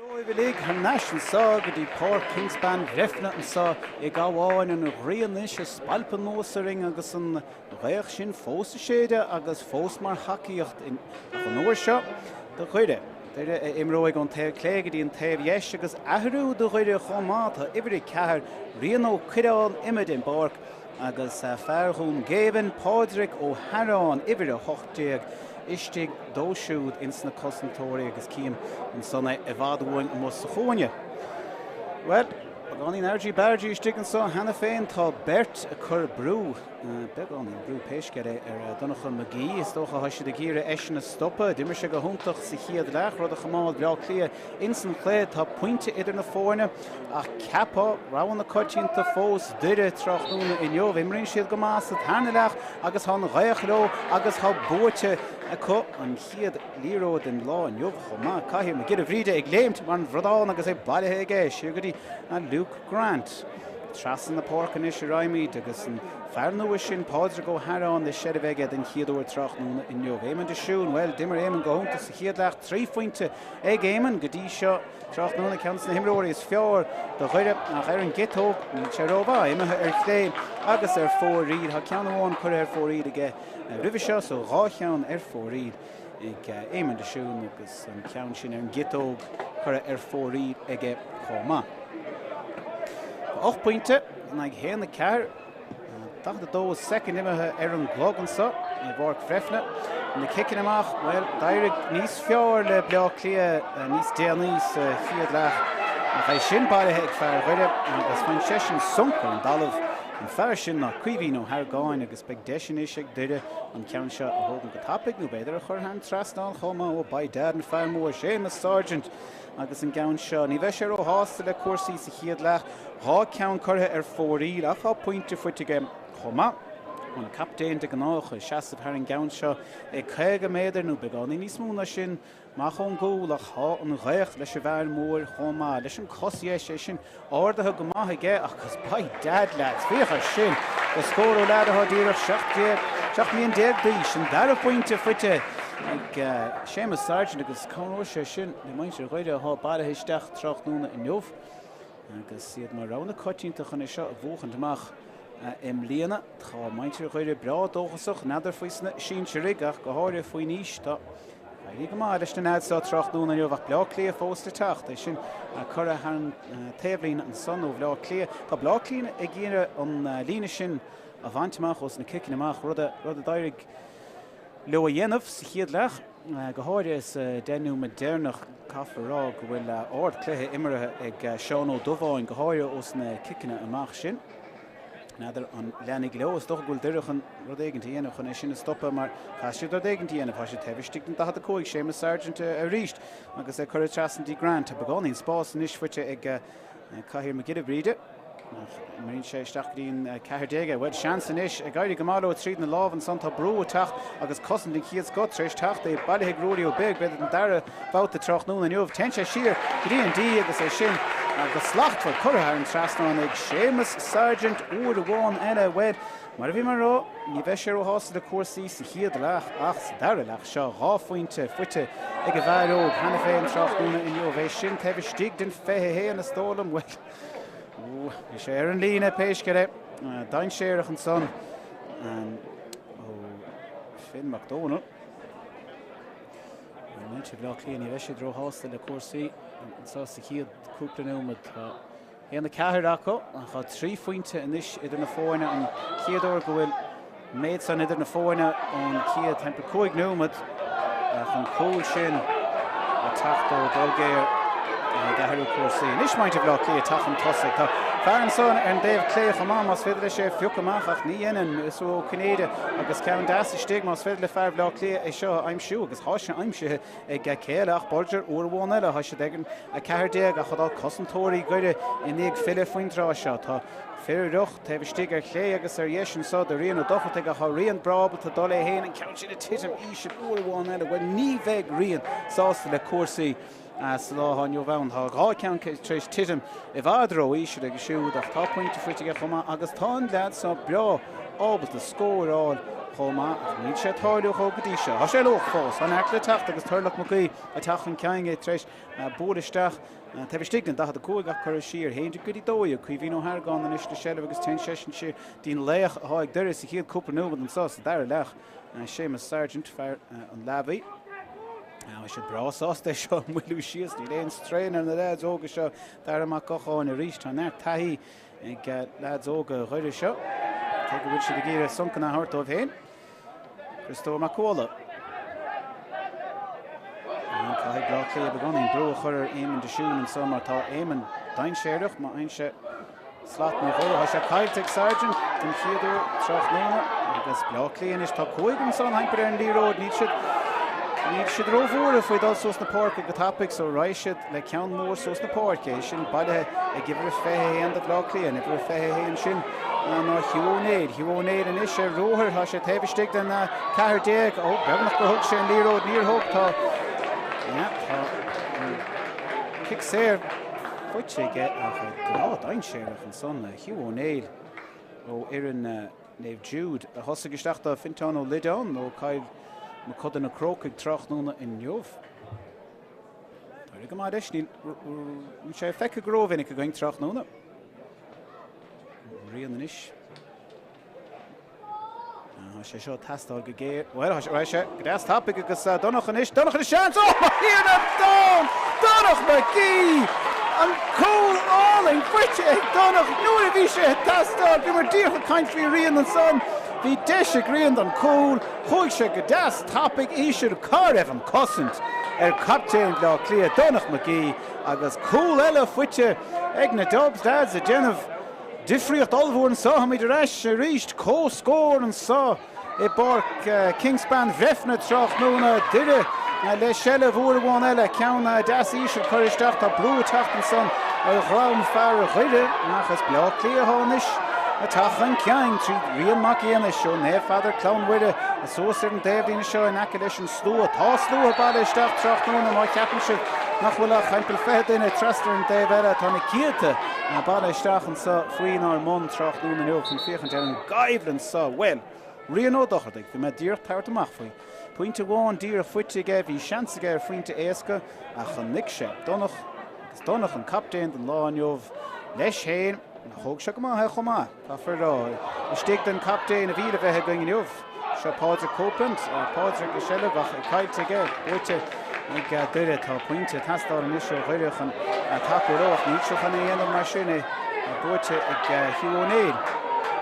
Roimh League her national sag the Port Kingspan Breffni and saw Gawan and Rianish spalpen nosering agus an reich sin fós shade agus fós mar hakiacht in Noor shop the Cliath. There imroig on te Cleggy and te yes agus Ceathrú the Cliath chomata every car Riano Kidan Imedin Bark agus Farhum Cavan Podrick O'Harawn every hochtig Istig dóisiúd insna Commentator agus cíam an sanna evadúin mus choine. Well, Gani energy bargy sticking so Hannah Féin tá Bert a chur brú begani brú péisgere Donachan McGee is doch a hasisi de gíre eisina stoppa dimmer se go huntach sa chiad lech rud a chamal bra clia insan clé tá pointe idir na fórne ach cappa rawan na cotín ta fós dire trachnúna in jov imrin siad go más at hanelech agus han reichlo agus ha boorte a co an chiad líró den lá in jov choma caihir me gid a vride ag léimt man vrodán agus é bailithe ige siúgadí an Luke Grant. Trasan na porc an ishe Raimid agus an Farnúis sin Podrick O'Harawn the shed vege den chiadúir trachnúna in jov éman de siún well dimmer éman go hunta sa chiad lech 3 pointe ag éman godí seo trachnúna ceans na himróir is fear do chuire nach hÉireann gitóg ní Craobh imethe chlé agus 4 ríd ha ceanháin chur 4 ríd aige rih seo so rácheann 4 ríd ag éman de siún agus an ceann sin an gitóg chur 4 ríd aige chomá. 8 pointe and ag héan na cear Dach dó second imethe an glogan sa I bhar Breffni na kicking amach well Doire níos fear le bla Cliath níos Ceannais chiad lech a bheith sin bailithe ag fear chuide agus fan session sunca an dalamh an fear sin nach cuihí nó thar gáin agus beag deisian is ag duire an ceann seo a thugann go tapig nó beidir a chur han trasnán chomá ó baid dad an fear mór Seamus Sargent agus an ceann seo ní bheith sé ó hásta le cuasaí sa chiad lech há ceann curtha 4 ríd a chá pointe fuitige chomá an captain de gnáach seaamh thar an ceann seo ag 100 méidir nó beánaí níos múna sin má chun gúil a chá an réich leis bhar mór chomá leis an cosí sé sin ádathe go maithe ige agus baid dad lads bhíocha sin go scór ó leadath díreach 7,000 sin dar pointe fuite ag Seamus Sargent agus Conó sé sin na mainte chuide há bailithe isteach trachnúna in jov agus siad mar rána cotínta chun seo a bhuachan amach im líana tá mainte chuide bra dóchasach nadidir faoisna sin sirig ach go háir faoi níos tá í go má leis na neadá trachnúna jov ach bla Cliath fósta techt é sin chur an taobhlín an son ó bla Cliath tá bla Cliath ag gcéine an líne sin a bhaintach os na kicking amach rud a Doire leo a dhéanamh sa chiad lech go háir is denú modernach cafarrá go bhfuil ord cluiche imimethe ag Seán Ó Dubháin go háir os na kicking amach sin nadidir an leannig leo is doch gúil duirichan rud éigeanta dhéanamh chun é sin stoppa mar chaisiú rud éigeanta dhéanamh tá sé taobhiste an dahad a cóig Seamus Sargent a ríist agus é chur Trasantí Grant a begánaín spás níos fuite ag caithfir me gide bríide Marín sé isteachtaín 40 bhfuil seansan is ag gairí go mála tríd na lábh an santa brú techt agus cosan den chiad scot tréis techt é bailithe grúí ó beg beidir an dara bhata trachnúna in jomh ten sé siar D&D agus é sin agus slachtfuil curtha an trasnán ag Seamus Sargent úr bháin eile wed mar a bhí mar rá ní bheith sé ó hásta le cuasaí sa chiad lech ach sa dara lech seo ráfuinte fuite ag a bhar óg Hannah Féin trachnúna in jomh é sin taobh stig den fethe héan na stólam well is sé an lína péisgere dain séireach an son ó Finn McDonald Mainte bla Cliath ní bheith sé dro hásta le cuasaí an sa chiad cúpla nómad héana na ceathair acu a chá 3 pointe inis idir na fórne an chiadúir go bhfuil méid san idir na fórne an chiad tempra 5 nómad an cúil sin a tacht ó dulgéir Ceathrú cuasaí. Nis mainte bla Cliath tachan tosaigh tá fear an son an Dave Cliath chomá mas féidir sé fiúch amach ach ní dhéanaan is ó Cnéide agus ceann deas stig mas féidir le fear bla Cliath é seo aimsú agus háise aimsithe ag céile ach bolger uorháin eile háise degan a 40 a chudá Commentator goide inig fille faoinrá seo tá féireach taobh stig ar chlé agus ar dhéisian sa do rion ó dochata a chá rion brabal tá dul é héana an ceann sin a titim ísib uorháin eile bhfuil ní bheith rion sásta le cuasaí Slá an Jovan ha gá cean treéis titim I bhádro ísir agus siúd ach tá pointe fuitige chuma agus tá lead sa bra ábal a scóráil chuma ní sé táú cho godí se. Tá sé loch fós an eile tacht agus thuirlach mo gaí a tachan ceange treéis bóristeach Tebistignan da a cógach chu sír héidir goí dói chu bhí ó Hargáin an isiste seh agus te sesin si dín léach háag duir sa chéad cúpa nó an sá dar lech Seamus Sargent fear an labí. I should brass us the show with Lucius, the lanes train and the lads over show. There am I on a reach on that Tahi and get lads over ready show. Take a which the gear sunken a heart of him. Christo Macola. I got clear beginning, bro, her aim in the shoe and summer thought aim and dine sheriff, my ain shit. Slot no hole, has a Celtic sergeant, and Theodore Tráchtaire, I guess Blockley and his top Coigan son, Hyper and the road, Nietzsche. Ní si dro fór a foiid sos na park go tapig so ráisiid le cean mór sos na park sin bailthe a gibhar fethe an de bhlá an ifar fethe an sin ná hiúnéid an is sé róthir tá sé taobhiste den cethir déag ó beagnach go thug sé an líród níorthóg tá kick séir fuid sé get a dain séireach an son hiúnéid ó hÉireann Naomh Jude a thosaigh isteach a Fintán ó Lidán ó Caibh Ma cod yn y crocig Trachnúna in Niof. Dwi'n gwybod eich ni eisiau ffec y grof yn eich gwyng Trachnúna. Rian yn ish. Eisiau sio tast o'r gygeir. Wel, eisiau gyda's tapig agos donach yn ish sians. Oh, here na don! Donach McGee! An cool all-in fwytig donach. Nŵr I fi eisiau tast o'r gymryd diolch y caint fi rian yn son. Bhí deise grian an cúl, chuig sé go deas tapig ísir Craobh an cosint captain le Cliath Donach McGee agus cúl eile fuite ag na Dubs dads a déanamh difriocht olbhór an sá hamid reis a ríist scór an sá I barc Kingspan Breffni Trachnúna duire le selle bhór bháin eile ceann deas ísir chuiristeach tá blú tacht an son ar ghráim fear a chuide nachas blá Cliath hánis. A tachan ceang trí rion mac íana seo ne fadar clown wide a sósir an Davidína seo in acadis an slú tá slú a baile isteach Trachnúna má ceapan si nach bhfuil a chaimpil fehdaine Tráchtaire an David tá na cíte a baile isteach an sa faoin ar món Trachnúna nua chun fiochan an gaibhlann sa well rion ó dochadaigh bhí me díocht páirt amach faoi Pointe bháin dír a fuite ge bhí seansa ge ar faointe éasca a chun nic sé Donach an captain den lá Niof leis héin Hoog se go maithe chomá Tá ferrá Istigh den captain a bhíle bheithe going Niof Se Pádraig Copeland Pádraig go sellebach a caiilte ge Búite ag duire tá pointe tastáil an isio chuireach an takeúach níosach an dhéanamh mar sinna búite ag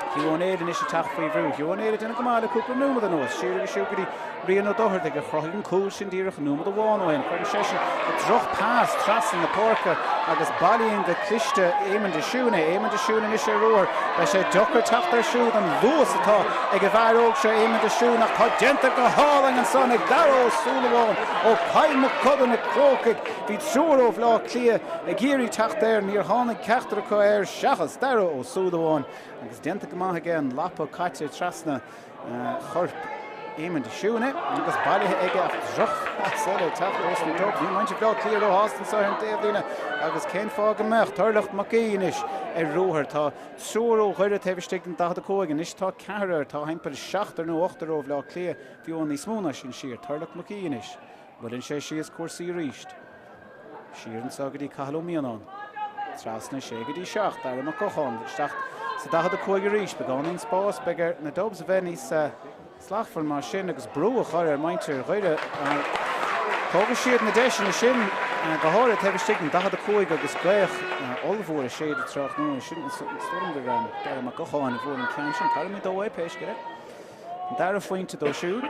Hiúnéid an isio tach faoi bhrú Hiúnéid duna go mála cúpla númad an os siúr agus siúgurí rion ó dothir ag a chroigh cúil sin díreach númad a bháin chuir sé a droch pás tras in na porca agus bailíonn de cliste éimeann de siúna is sé roir le sé dochar tachtar siúd an luas atá ag a bhharóg sé éimeann de siúnach tá dénta go hálang an son ag daró súlaháin ó caiim mo codan na crocig bhí trúróh lá Cliath ag géirí Tráchtaire níor tháinig ceachtar chu ar seachas daró ó súlaháin agus dénta go maithe an lapa caite trasna chorp éimeann de siúna agus bailithe aige ach droch sele taflas na dog ní mainte blá Cliath ó hástan sa an Davidína agus cén fág amach thuirlacht macíis róthir tá súró chuire taobhiste an dada cógan is tá cearar tá haimpir 7 nó 8 ó lá Cliath fiú ní smúna sin siar thuirlacht macíis bhfuiln sé sios cuasaí ríist siar an sagadí Craobh Mionúr trasna sé go dtí 7 ar am cochán sa dada cóga ríist begáin spás begur na Dubs a bheith slachfar mar sin agus brú a chuir maintir chuide tóga siad na deis na sin go háir taobhiste an dada cóig agus gléach olbhór a séad a Trachnúna sin storm de ran dar am gocháin a bhór an cean sin tar mí dóhha péis go dar a foiointe dó siúd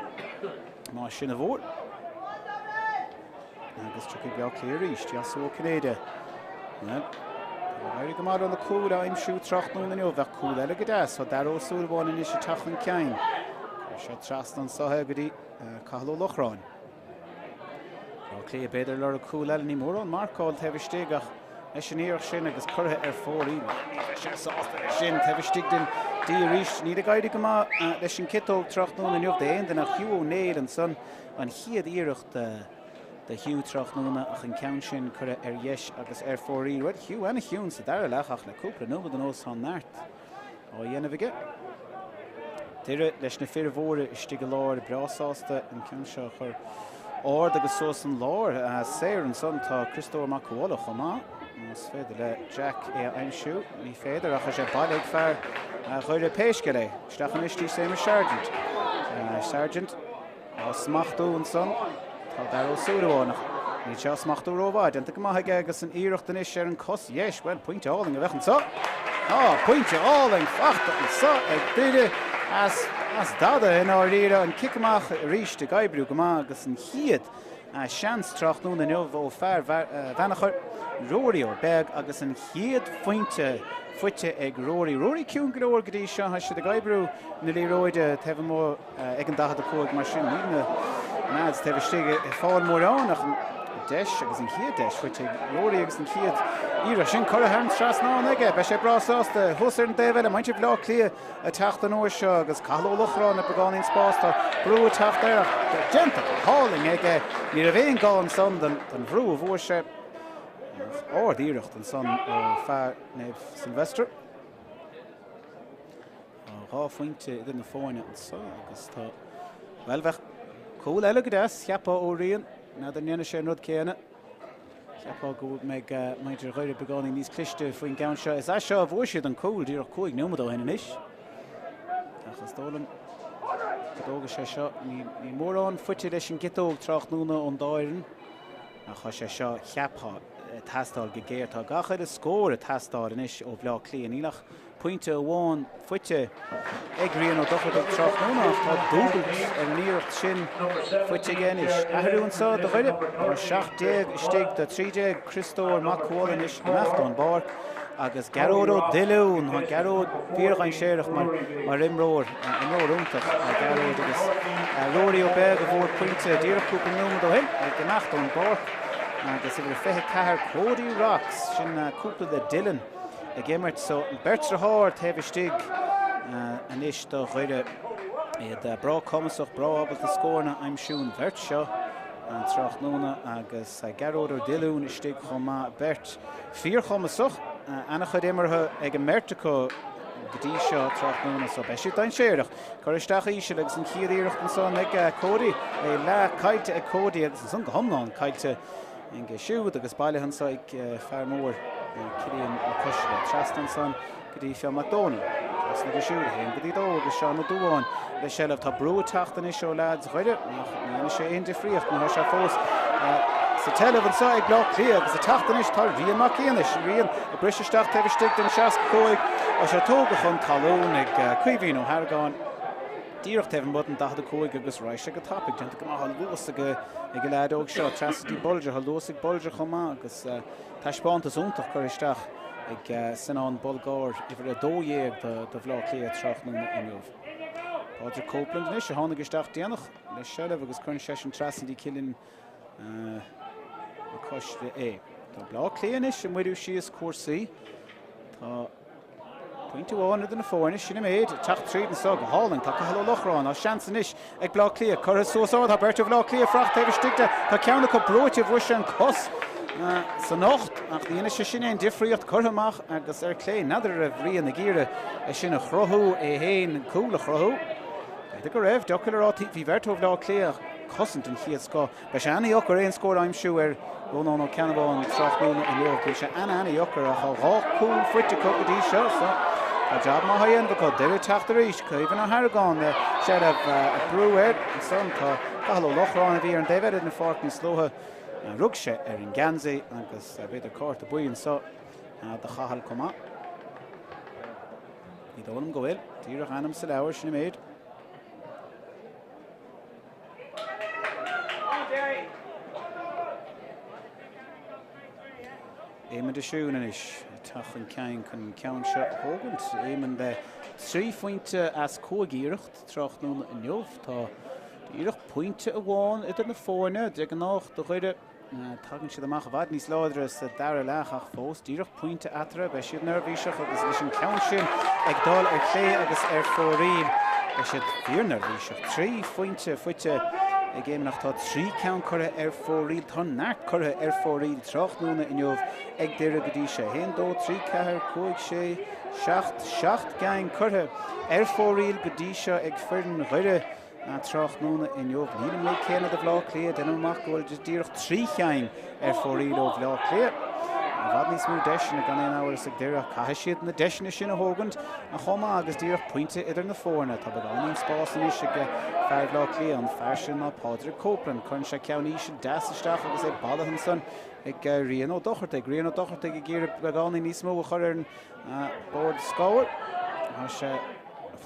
má sin a bhór agus tu beag Cliath ríist jasú cnéide Hair go mar an na cúil a imsú Trachnúna nua bheith cúil eile go deas so dar ó súlháin in is a tachan cein se trastan sathe go dtí Cathal ó Lochráin Cliath beidir le a cúil eile ní mór an marcáil taobhiste ach leis sin íoch sin agus curtha ar fórí sé sásta sin taobhiste den dí ríist ní a gaiide go leis sin kitó Trachnúna nua déon den nach Hiúnéid an son an chiad íirecht de hiú Tráchtaire ach an count sin cur yes agus fórí rud hiú ana hiún sa dar lech ach le cúpla nó an os an náart ó dhéanamh aige. Tíre leis na fir bhóra istí go láir brasáasta an count seo chur áard agus sós an láir Sathairn son tá Christóir Macúla chumá Mas féidir le Jack einsú ní féidir ach sé bailíg fear chuir péisce le stachan istí sé mar Sergeant. Sergeant á smachtú an son tá dar ó súdaháinach ní te smachtú róháid an go maithaige agus an íireachta is ar an cos yes well pointe áling a bheitchan sa. Pointe áling fachta an sa ag duine as dada in áíre an kickamach ríis de gaibrú go agus an chiad seans Tráchtaire na neomh ó fear bhenachar Rory ó beg agus an chiad fointe fuite ag Rory ciún go leor go dtí seo has de gaibrú na líróide tefh mór ag an dachad a cóig mar sin na náds tefh stige fáil mór an ach deis agus an chiad deis fuite Rory agus an chiad íra sin chur hern stras ná aige be sé brasáasta thusar an déhile a mainte blá clia a teachta nóir seo agus cailolachrán na begáín spásta brú a Tráchtaire genta háling aige ní a bhéon gáin son den bhrú a bhór sé áard íireacht an son ó fear neh Silvestre. Rá fointe idir na fáine an so agus tá well bheith cúil eile go deas cheapá ó rion na den nnéana sé rud céanna. Cheapá go meid maidir réidir begáí níos cliste faoin gan seo. Is seo a bhór siad an cúil díoch cúig nómadó hena is. Achas dólam godóga sé seo ní mórrán fuite leis an gitóg Tráchtaire an Doireann a chu sé seo cheapá tastáil go géir tá gachaid a scóir a tastáil in is ó bhlá clí ílach pointe bháin fuite ag rion ó dochad ag Tráchtaire tá dúdút ar níocht sin fuite géis. Athirú an sa do chuide ar 16 istigh de 30 Christóir Macúla is meachtain bar agus Garód Dilún ha Garód bíorchain séireach mar imróir úntaach a Garód agus Rory ó beg a bhór pointe díreachúpa nómad ó hin ag go meachtain bar agus idir fethe cethir Cody Rocks sin cúpla de Dylan a gimmert so Bertra Háir tefh stig an is do chuide de bra commasach bra abal a scórna aimsún Bert seo an Tráchtaire agus Garód Dilún is stig chomá Bert fíor commasach anna chud imirthe ag an mertacha gotí seo Tráchtaire so beisiú dain séireach chur isteach íse agus an chiad íireacht an son ag Cody le caite ag Cody agus an son go homláin caite in go siúd agus bailile an sa ag fear mór Cilíonn a cosile trastan son go dtí feo McDonald as na go siúd héin go dtí dó agus seo na dúháin le sellh tá brú teachtain is seo lads chuide na sé aon difríocht na se fós sa teileh an sa ag blá clí agus a teachtain is tá rion mac íanais rion a brisisteach tefh stig den 65 a se tóga chun talún ag cuihín ó Hargáin díocht tefh bud an dachad cóig agus ráise go tapig genta go hall luasa go ag go leadóg seo trasatí bolge hall luasa bolge chomá agus taispáintas úntaach chur isteach ag sanán bolgáir ifir a dóhéag do bhlá clí Tráchtaire inniuh. Páidir Copeland is a tháinig isteach déanach le sellh agus chun sé an trasatí cilinn a cosile é. Tá blá clí is an muidir síos cuasaí tá pointe bháin idir na fáine sinna méid teach tríd an sog háling tá go lochrán á seansan is ag blá clí chur sósáid tá Berta blá clí fracht tefh stigte tá ceanna go bróite bhui an cos san nocht ach dhéana sé sin éon difríocht chuthaach agus ar clé nadidir a bhríon na gíre sin a chrothú héin cúla chrothú. De go raibh dochilrátí bhí bhertó blá clí cosint an chiad scá. Ba sé anna jochar éon scór aimsú ar rónán ó Ceannabáin Tráchtaire in Leor go sé anna jochar a rá cúil fuite co go dtí seo a job má haon bh deir teachta ríis chuimhan a Hargáin sé a brúir an son tá cahall lochrán a bhí ar an déhhead na fátain slóthe rug sé ar an gansaí agus beidir cát a buíonn so de chahall comá. Ní dólam go bhfuil tíreach anam sa leabhar sinna méid. Éimean de siúna is tachan ceann chun ceann seo thógant éimean de 3 fointe as cóigíireacht Tráchtaire inniuh tá íireach pointe a bháin idir na fáine de an nach do chuide tagann siad amach bhad níos láidre sa dar leachach fós díireach pointe atra be siad nervhíiseach agus leis an ceann sin ag dul ar chlé agus ar fóríl be siad fíor nervhíiseach 3 fointe fuite I game nach tá 3 count curtha fóríl tá nart curtha fóríl Tráchtaire in jobh ag deire go dtí sé 1 2 3 4 5 6 7 gang curtha fóríl go dtí sé ag fearn ghuire Tráchtaire in jobh nílim le céanna de bhlá Cliath den amach gohfuil just díreach 3 gang fóríl ó bhlá Cliath. Bhad níos mú deisina gan éon áhar sa deire caitheadh siad na deisina sin a thógant a chuma agus díreach pointe idir na fórna tá bad aníon spásan is go fear bhlá Cliath an fear sin ná Pádraig Copeland chun sé ceannaí sin deasaisteach agus é bailachan san ag Rian ó Dochirteig i ggéir beánaí níos mó a chur ar an bord scáir a sé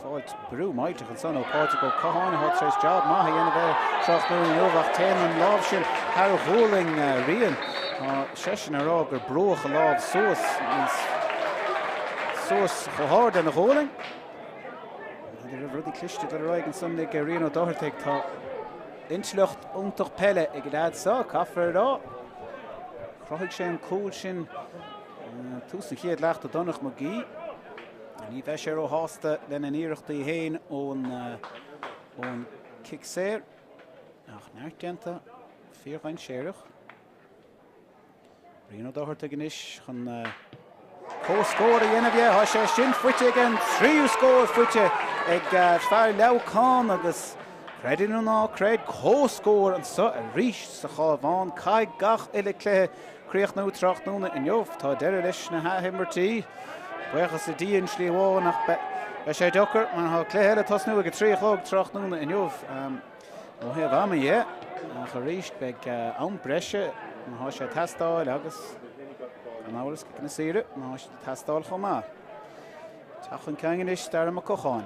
fáilt brú maidreach an san ó Pádraig ó Cabhán a thot séis job maithe dhéanamh bheith Tráchtaire in jobh ach 10 an lámh sin thar chóling Rian Session ará gur broch a lámh suas go háir den na chóling. Idir rudí cliste ar roiig an san ag Rian ó Dochirteig tá intleocht Craobh Peile ag lead sa caithfar rá. Chroigh sé an cúil sin tús an chiad lecht a donach mo gí. Ní bheith sé ó hásta lena níireachtaí héin ón Kingspan. Ach neart déanta fíorchain séireach. Rian ó Dochirteig inis chun cóscóir a dhéanamh há sé sin fuite an 3 scóir fuite ag fear leabhcán agus creidú ná creid cóscóir an sa a ríis sa Cabhán caiig gach ile cléthe críoch Tráchtaire in jobh tá deire leis na himmartaí buchas a díon slí bháin nach bheith sé dochar man tha cléthe tosnú ag 3 Tráchtaire in jobh ó heh bhama a chu ríist beag an breise há sé testáil agus an áras go na síre há sé testáil chomá. Tachan ceangan is dar am a cocháin.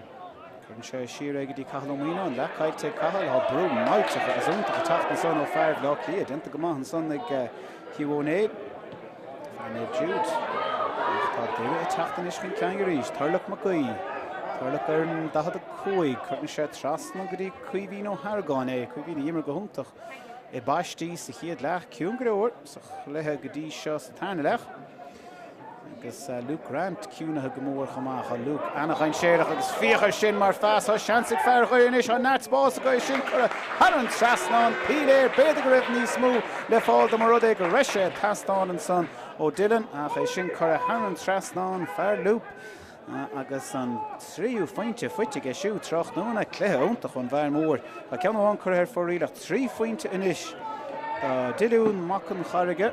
Chun sé siar ag dtí Cathal an le caiilte Cathal há brú maidteach agus únta go tacht na son ó fear bhlá Cliath denta go maith an son ag hiúnéad fearnéad Jude. Tá duine i tachtain is chun ceangar ríis tarlach mo gaí. Tarlach ar an 15 chun sé trasna go dtí cuimhí ó Hargáin é cuimhí imar go huntach. I baistí sa chiad lech ciún gréir sa lethe go dtí seo Sathairn lech. Agus Luke Grant ciúnathe go mór chamach a Luke anachchain séireach agus fíochar sin mar feas á seansaigh fear chuir inis á neart spás a go sin chur an trasnán Peile beidir go raibh níos mú le fáil do mar rud ag go reise tastáin an son ó Dylan ach é sin chur an trasnán fear loop agus an tríú fointe fuite go siú Tráchtaire cléthe ionta chun bhar mór a ceann chur fóríach 3 fointe inis Dilún machan charige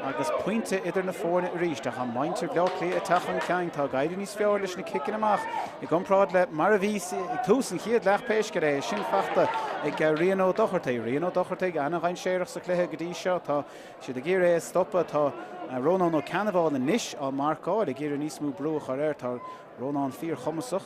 agus pointe idir na fórna ríist a cha maintir bhlá Cliath a tachan ceann tá gaiidir níos fearr leis na kicin amach I gcompráid le mar a bhís ag tús an chiad lech péis go rééis sin fachta ag Rian ó Dochirteig anachchain séireach sa cléthe go dtí seo tá siad a ggéir é stoppa tá Rónán ó Canabháil na níis á marcáil a ggéir níos mú brúach ar air tá Rónán fíor chumasach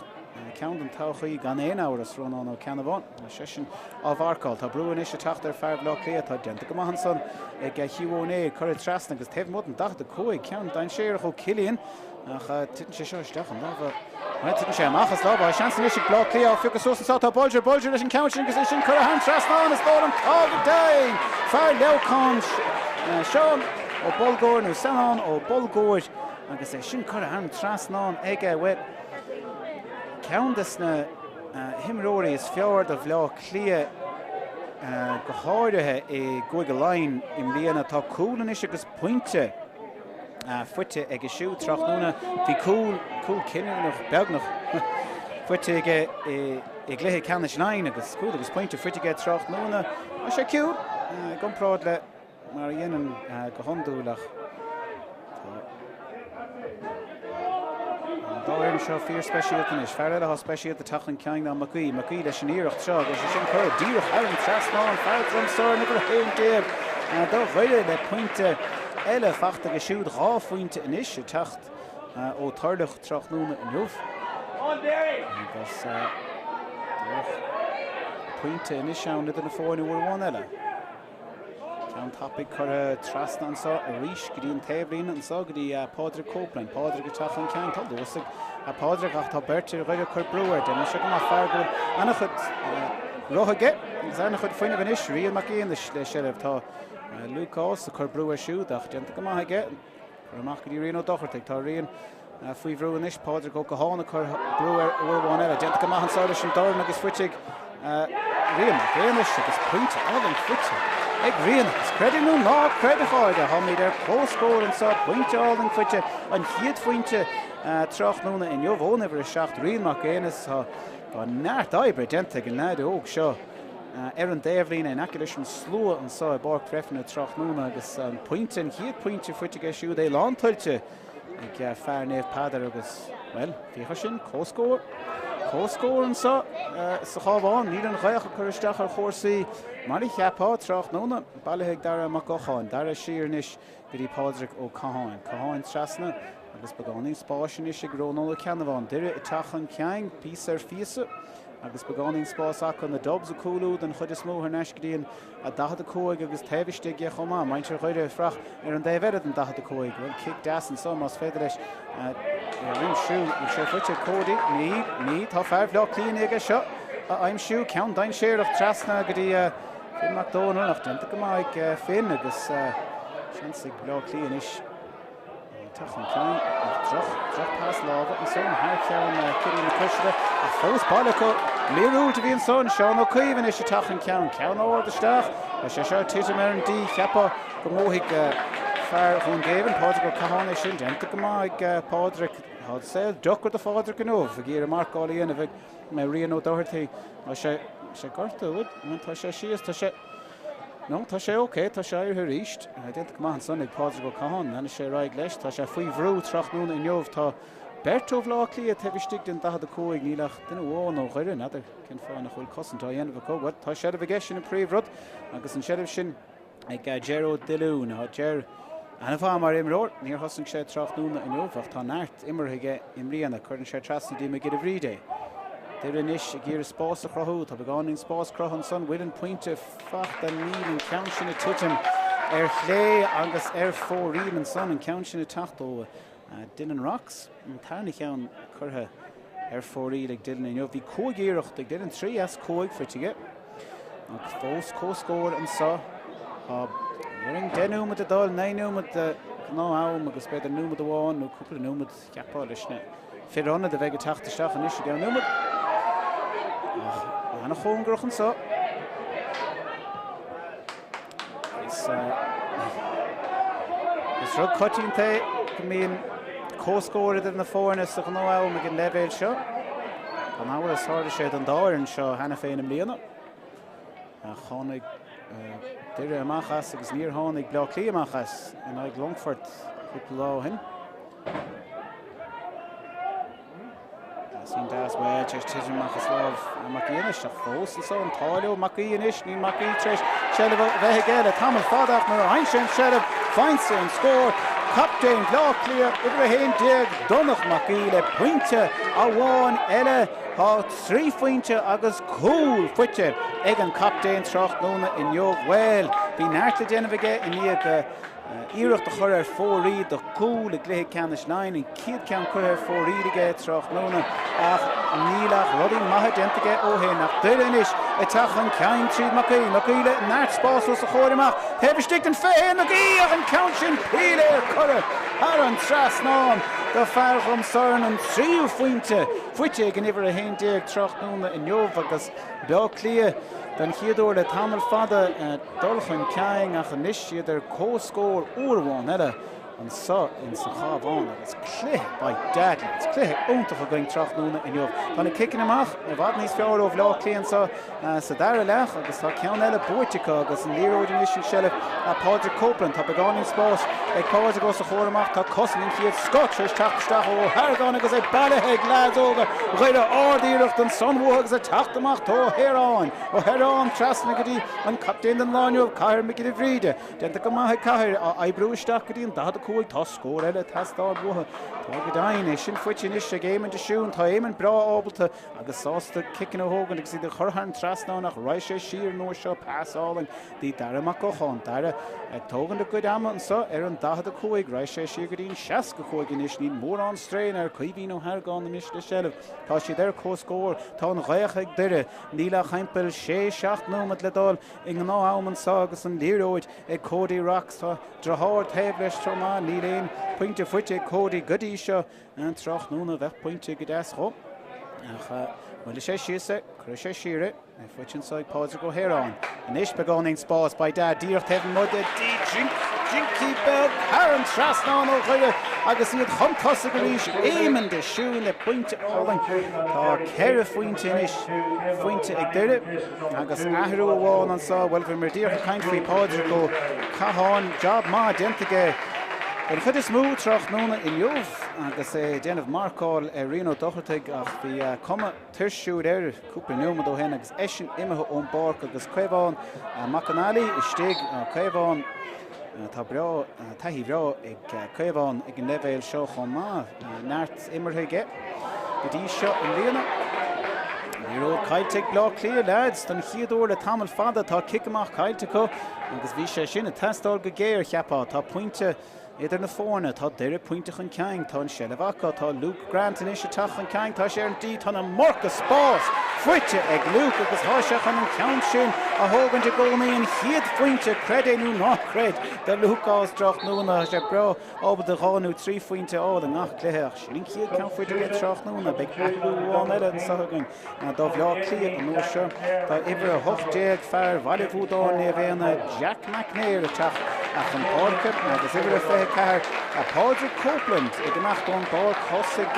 ceann an tochaí gan éon áras Rónán ó Canabháil sé sin á bharcáil tá brúin is a tacht ar fear bhlá Cliath tá déanta go maithan son ag hiúné chur trasna agus taobh mud an dachta cóig ceann dain séireach ó Cilíonn ach titan sé seo isteach an lábh titan sé amachchas lábh seansan is blá Cliath fiúgus sosan tá bolger leis an count sin agus sin chur an trasná is dá an tág dain fear leabhcán seán ó Bolgóir nó Sanán ó Bolgóir agus é sin chur an trasná ag bhfuil ceantas na himróirí is fearr do bhlá Cliath go háirithe I go lein I mbliana tá cúlan is agus pointe fuite ag siú Tráchtaire bhí cúl cineach beagnach fuite ag gluthe ceannis lein agus cúil agus pointe fuite ag Tráchtaire a sé ciúil gcompráid le mar dhéanaan go honúlach Doire seo fíor speisialta is fear eile speisialta tachan ceann ná Macaí leis an íirecht seo agus sin chur díreach ar an trasná feartram sóir na gur héon déobh dá bhaile le pointe eile fachta go siúd 2 fointe inis a tacht ó tarlach Tráchtaire in jobh agus pointe inis an idir na fórna bhfuil eile Ceann tapig chur trasna an sa a ríis go dtí an taobhlín an sa go dtí Pádraig Copeland Pádraig go tachan ceann tá dúsig a Pádraig ach tá bertir roiide chur breúir den se go má feargóil anna chud rothaige agus anna chud faoine gan is rion mac íon le seirbh tá Lucas a chur breúir siúd ach déanta go maithaige chur amach go dtí Rian ó Dochirteig tá rion faoi bhrúin is Pádraig ó Cabhán a chur breúir bhháin eile déanta go maithan sáile sin dorn agus fuiteig Rian Gaelish agus point all in foot. Ag Rian is credit no ná credit fáide ha mí der co-score an sa point all in foot an hiad fointe Tráchtaire in Jovón ever a shaft Rian McGuinness ha nárt aibre dente gan náid óg seo Aaron Davlin and Acadisham slow and saw a bark Breffni Tráchtaire agus point and hiad pointe foot go siú é lán tuilte ag fear nef padar agus well ficha sin co-score and so Cabhán ní an ghaach a chuisteach ar chórsaí marí cheapá Tráchtaire bailithe dar amach gocháin dar a siarnis go dtí Pádraig ó Cabhán trasna agus begánaí spáisisin is grónóla ceanamháin duire i tachan ceang pís ar fiasa agus begánaí spás ach an na dobs a cúlú den chud is mó ar neiscríonn a 10 agus taobhiste ag chomá maint ar chuide frach ar an daobhhead an 10 bhfuil kick das an so más féidir leis rim siú sé fuite códaí ní tá fearh le clíon ige seo aim siú ceann dain séir ach trasna go dtí Finn McDonald nach denta go ag Finn agus seansig le clíon is Tachan ceann droch pás lábha an son thar ceann cirí na cuisire a fós bailach Mionúr to bhí an son Seán ó Cavan is tachan ceann áir deisteach a sé seo tuite mar an dí cheappa go móthaigh fear chun Gavin Pádraig ó Cabhán sin denta go ag Pádraig had sé dochar de Pádraig gnóh a gíar marcálaíon a bheith me rion ó Doirtí a sé gortaúd tá sé síos tá sé no, tá sé okay, tá sé ar ríist. Denta go an son ag Pádraig ó Cabhán, ana sé raig leis, tá sé faoi bhrú Tráchtaire in Jobh tá Bertóh lá Cliath tevistig den 10 nílach den bháin ó ghuiire nadidir cin fáin nach chuil cosanta dhéanamh có tá sé a bheith sin an príomhrud agus an séidir sin ag Gerard Dillún a Ger ana bhá mar imreoir níor thosaigh sé Tráchtaire in Jobh ach tá náirt immerthaige imríanana chuireann sé trasna dí me gid a bhrídé. Duire is a gír spás a chrathú, tá begánaí spás crothan son bhuiireann pointe facht an níl an ceann sin a titim ar chlé agus ar fóríl an son an ceann sin a tachtó Dylan Rocks an tarna ceann curtha ar fóríl ag Dylan in Jobh bhí cóigéireacht ag Dylan 3 as cóig fuitige ag fós co-score an sa Nuing 10 mit a dal 9 mit a ná am agus beidir 9 mit a bháin nó cúpla 9 mit ceapá leisna firranna de bheith tachtasteach an is go 9 mit Anna chón grochan so. Is rug cutting te go mín co-scored in na fórnas a nó am ag an levéil seo. An áhar is háda sé an Doire seo hena féin am líana. A chánig duire amachas agus níor tháinig blá clí amachas an ag Longford cúpla lá hin. Sin das well just tisim machas love McGuinness a fós and so an táileo McGuinness ní McGuinness treis Sheilibh bheith geile tamil fadach mar einsin Sheilibh feinse an scór captain lá clia idir a héin diag donach McGuinness pointe a bháin eile há 3 pointe agus cool fuite ag an captain Tráchtaire in Jobh well bhí náirtla déanamh aige in níag Iirecht a chur ar fórí do cool ag léthe ceannis 9 and ciad ceann chur ar fórí aige Tráchtaire ach nílach rudí maithe dentige ó hé nach duirenis a tachan ceann tríd McGuile náirt spás os a chóirimach tevistig an féin ag ach an ceann sin Peile ar chur ar an trasnám do fearr chum Sathairn an 3 fuite ag an iver a héin déag Tráchtaire in Jobh agus beag clia den chiadúir le tamil fada dulchan ceang ach an is idir co-score uairháin eile an sa in sa Cabhán agus Cliath by Daddy. It's Cliath úntach a going Tráchtaire in Jobh. Tána kicking amach a bhad níos fearr ó bhlá clíonn sa dar leach agus tá ceann eile buirtecha agus an líróid an isisiú Sheilibh a Pádraig Copeland tá begánaí spás ag Pádraig os a chóirimach tá cosan in chiad Scott treis tachtasteach ó HÉireann agus é bailithe ag glasóga chuide ardíireacht an sonmhuach agus a tachtamach tó hÉireann trasna go dtí an captain den láinneomh Cathair me gid a bhríde denta go maithe Cathair a ebrúisteach go dtí an 10 cúig tá scór eile tastáil butha tá go daine sin fuitin is a géimean de siún tá éimean bra ábalta agus sásta kicking ó hógan agus idir churthain trasnánach roiith sé siar nóir seo pásálainn dí daramach go cháin dara ag tógan de good ama an sa ar an 10 cúig roiith sé siar go dtíon 60 cúig in is ní mór an strain ar chuibhín ó HÉireann na mis le Sheilibh tá si ar co-scór tá an ghaoch ag duire níla chaimpel 6-7 le dal ag an ná am an sa agus an líróid ag Cody Rocks tá drathir taobh leis tromá níl éon pointe fuite Cody godí seo an Tráchtaire bheith pointe go deas cho Well, the Shishisa, Crusher Shearer, and Fortune Side Pauser go hÉireann. And Ish begoning Spórt by Dad, Dear Heaven Mudde, Jinky Bell, Karen Trasnan, O'Hire, Agassi at Humtossa Garish, Eamon the Shoe in the point Owen, Kera Fuintinish, Fuinte Egdere, Agas Ahru Wall and saw, well, from Dear Country Pauser go, Cabhán, Job Ma, Dentige. Well, for the smooth Tráchtaire in Jove, agus den of Markall Reno Dochertig ach the comma Tirshu there, Cooper Newman do hen agus Eshin Imaha on Bork agus Cavan Macanali Stig Cavan Tabro Tahi Bro ag Cavan ag Nevel Show Choma Nart Immerhige the D shot in Leona. Hero Kaitek block clear lads, then Theodore the Tamil father ta kickmach Kaiteko agus Visha Shin a test all Gair Chapa ta pointe Idir na fórna tá deire pointach an ceang tá an Ceallaigh tá Luke Grant in Ishatach an ceang tá sé an dí tá na Marcus Spórt fuite ag Luke agus háiseach an ceann sin a thógann de gcónaí an chiad fuinte credé nú nach cred de Luke ás Trácht núna sé bro ábal de gáinú trí fuinte á an nach cléach sin chiad ceann fuite le Trácht núna beag ahrúháin eile an sahagan a dá bheá clíad an nuair seo tá ibre a hochtéag fear bhailehúdáin ne bhéanna Jack McNair a teach ach an Párca agus ibre a fé Car a Padraig Copeland ag amach don Bork hosig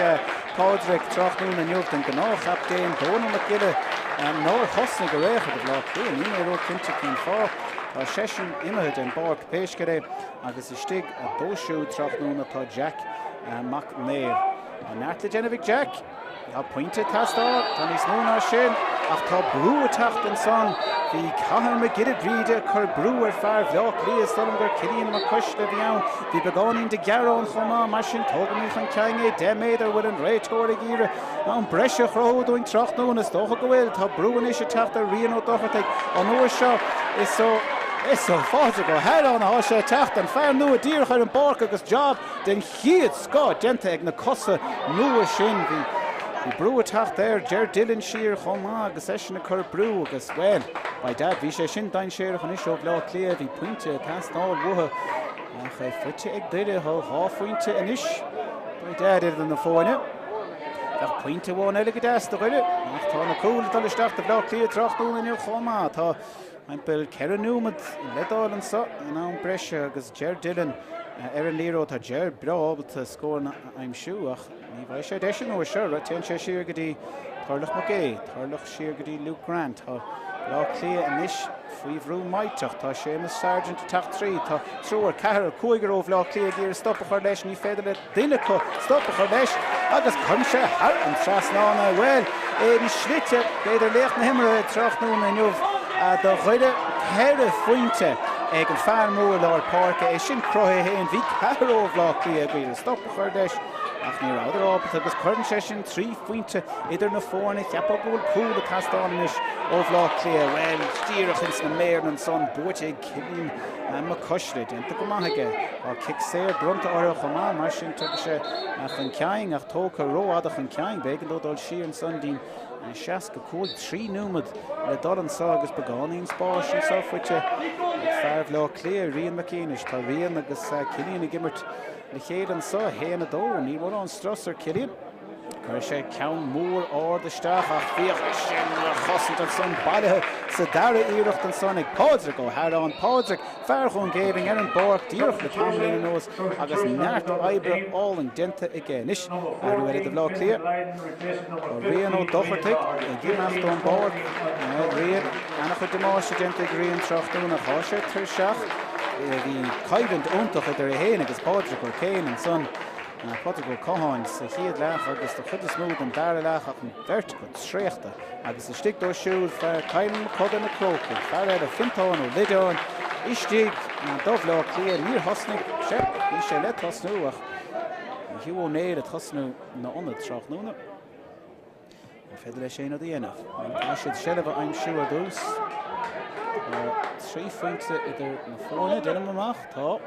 Padraig Tráchtaire na Newt an gnách ap déan Donal McGille nóir hosnig a récha de blach déan ní mé ro cinnte cín fá tá sesin imimeid an Bork péiscere agus is stig a dóisiú Tráchtaire tá Jack McNair a náirtla Genevic Jack a pointe tastá tá níos móna sin ach tá brú a tacht an son hí Cabhán McGille ríide chur brú ar fear bheoch líos sulm gur Cilíonn mar coiste bhí ann hí begáín de gearán chomá mar sin tógamíoch an ceange deméidir bhfuil an réitóir ag íre an breise chródúin Tráchtaire is dócha go bhfuil tá brúan is techt a rion ó dochateag an nuair seo is so fáilte go hÉireann á sé techt an fear nua dír chuir an Bork agus job den chiad scá dente ag na cosa nua sin hí brú a tacht there, Ger Dillon shear chomá agus eisina chur brú agus well by Dad bhí sé sin dain séireach an isio blá clia hí pointe tastáil butha ach é fuite ag duine há fuinte inis by Dad idir na fóine ach pointe bháin eile go deasta goile ach tá na cúil tal isteach de blá clia Tráchtaire inniu chomá tá Impel Ceannais ledáil an sa an an breise agus Ger Dillon an líró tá Ger breábal tá scór aim siú ach ní bhaid sé deis nó seo teann sé siar go dtí Tarlach Magé, Tarlach siar go dtí Luke Grant tá lá clia inis faoihrú maiteach tá Seamus Sargent tacht trí tá trúir cethir cúigar ó bhlá clia gír stoppa chuir leis ní féidir le duine chu stoppa chuir leis agus chun sé an trasnána bhfuil éidir slite beidir lécht na himire Tráchtaire inniu do chuide chéire fuinte ag an fear mór leir Párca é sin crothe héin bhí cethir ó bhlá clia gír stoppa chuir leis ach ní ráidir ábalt agus chuann sé sin trí fuinte idir na fórna cheappa bhfuil cúil a tastáis ó bhlá clia well stíireach ins na méir an son buirte ag Cilíonn mar coisle dénta go maithaige á cic séir brunta ortha chomá mar sin tuga sé an ceang ach tócha róádach an ceang bégan dódal siar an son dín seaas go cúil trí númad le dul an sa agus begáín Spórt sin sa fuite ag fear bhlá clia Rian McCainish tá Rian agus Cilíonn ag immert le chéad an sa héana dó ní bhfuil an strasar Cilíonn chuir sé ceann mór áir deisteach ach bhíoh sin le chosint an son bailithe sa dara iirecht an son ag Padraig ó hÉireann Padraig fear chun géibhing ar an Bork díoch le tamlaí an nós agus neart oibre all an dente i ggéis arú éidir de bhlá clia Rian ó Dochertig a gimachta an Bork Rian anna chud demáiste dente ag Rian Tráchtaire na cháise tar seach hí caighint úntach idir a héana agus Padraig ó céin an son Padraig ó Cabhán sa chiad leach agus do chud is smúd an dara leach ach an bheirt go tréachta agus is stig dó siúil fear caiim cod na cróca fear ar a fintáin ó lidáin istíigh na dómh lá clia níor thosnig sé bhí sé le thosnú ach hiú ó néad a thosnú na ionad Tráchtaire féidir lei sé nó dhéanamh tá siad seileadh aimsiú a dús trí fuinte idir na fórna déanam amach tá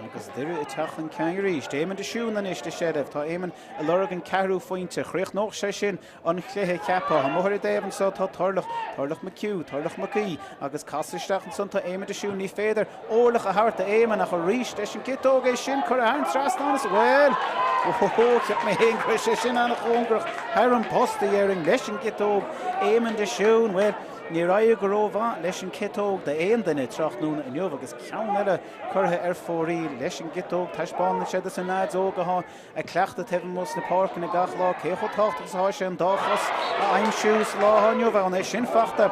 agus duire I teach an ceann ríis. Éimeann de siún an is de séideamh. Tá éimeann a lorg an Ceathrú fointe. Chríoch nóch sé sin an chluiche ceappa. Tá muthir Davan so tá tarlach McCú, tarlach McGee. Agus casisteach an son tá éimeann de siún ní féidir. Órlach a harta éimeann nach a ríis leis an gitóg é sin chur a hain Trastánas. Well, ceap mé héin chur sé sin anna chóngrach. Har an posta dhéing leis an gitóg éimeann de siún. Well, ní raibh Craobh leis an gitóg de éon duine Trachtanúna inniuh agus ceann eile curtha fórí leis an gitóg taispáin sé san náid ógatá a cleachta taobh mus na páirc na gach lá cécho táchtachas há sé an dáchas a aimsús láthaniuh an é sin fachta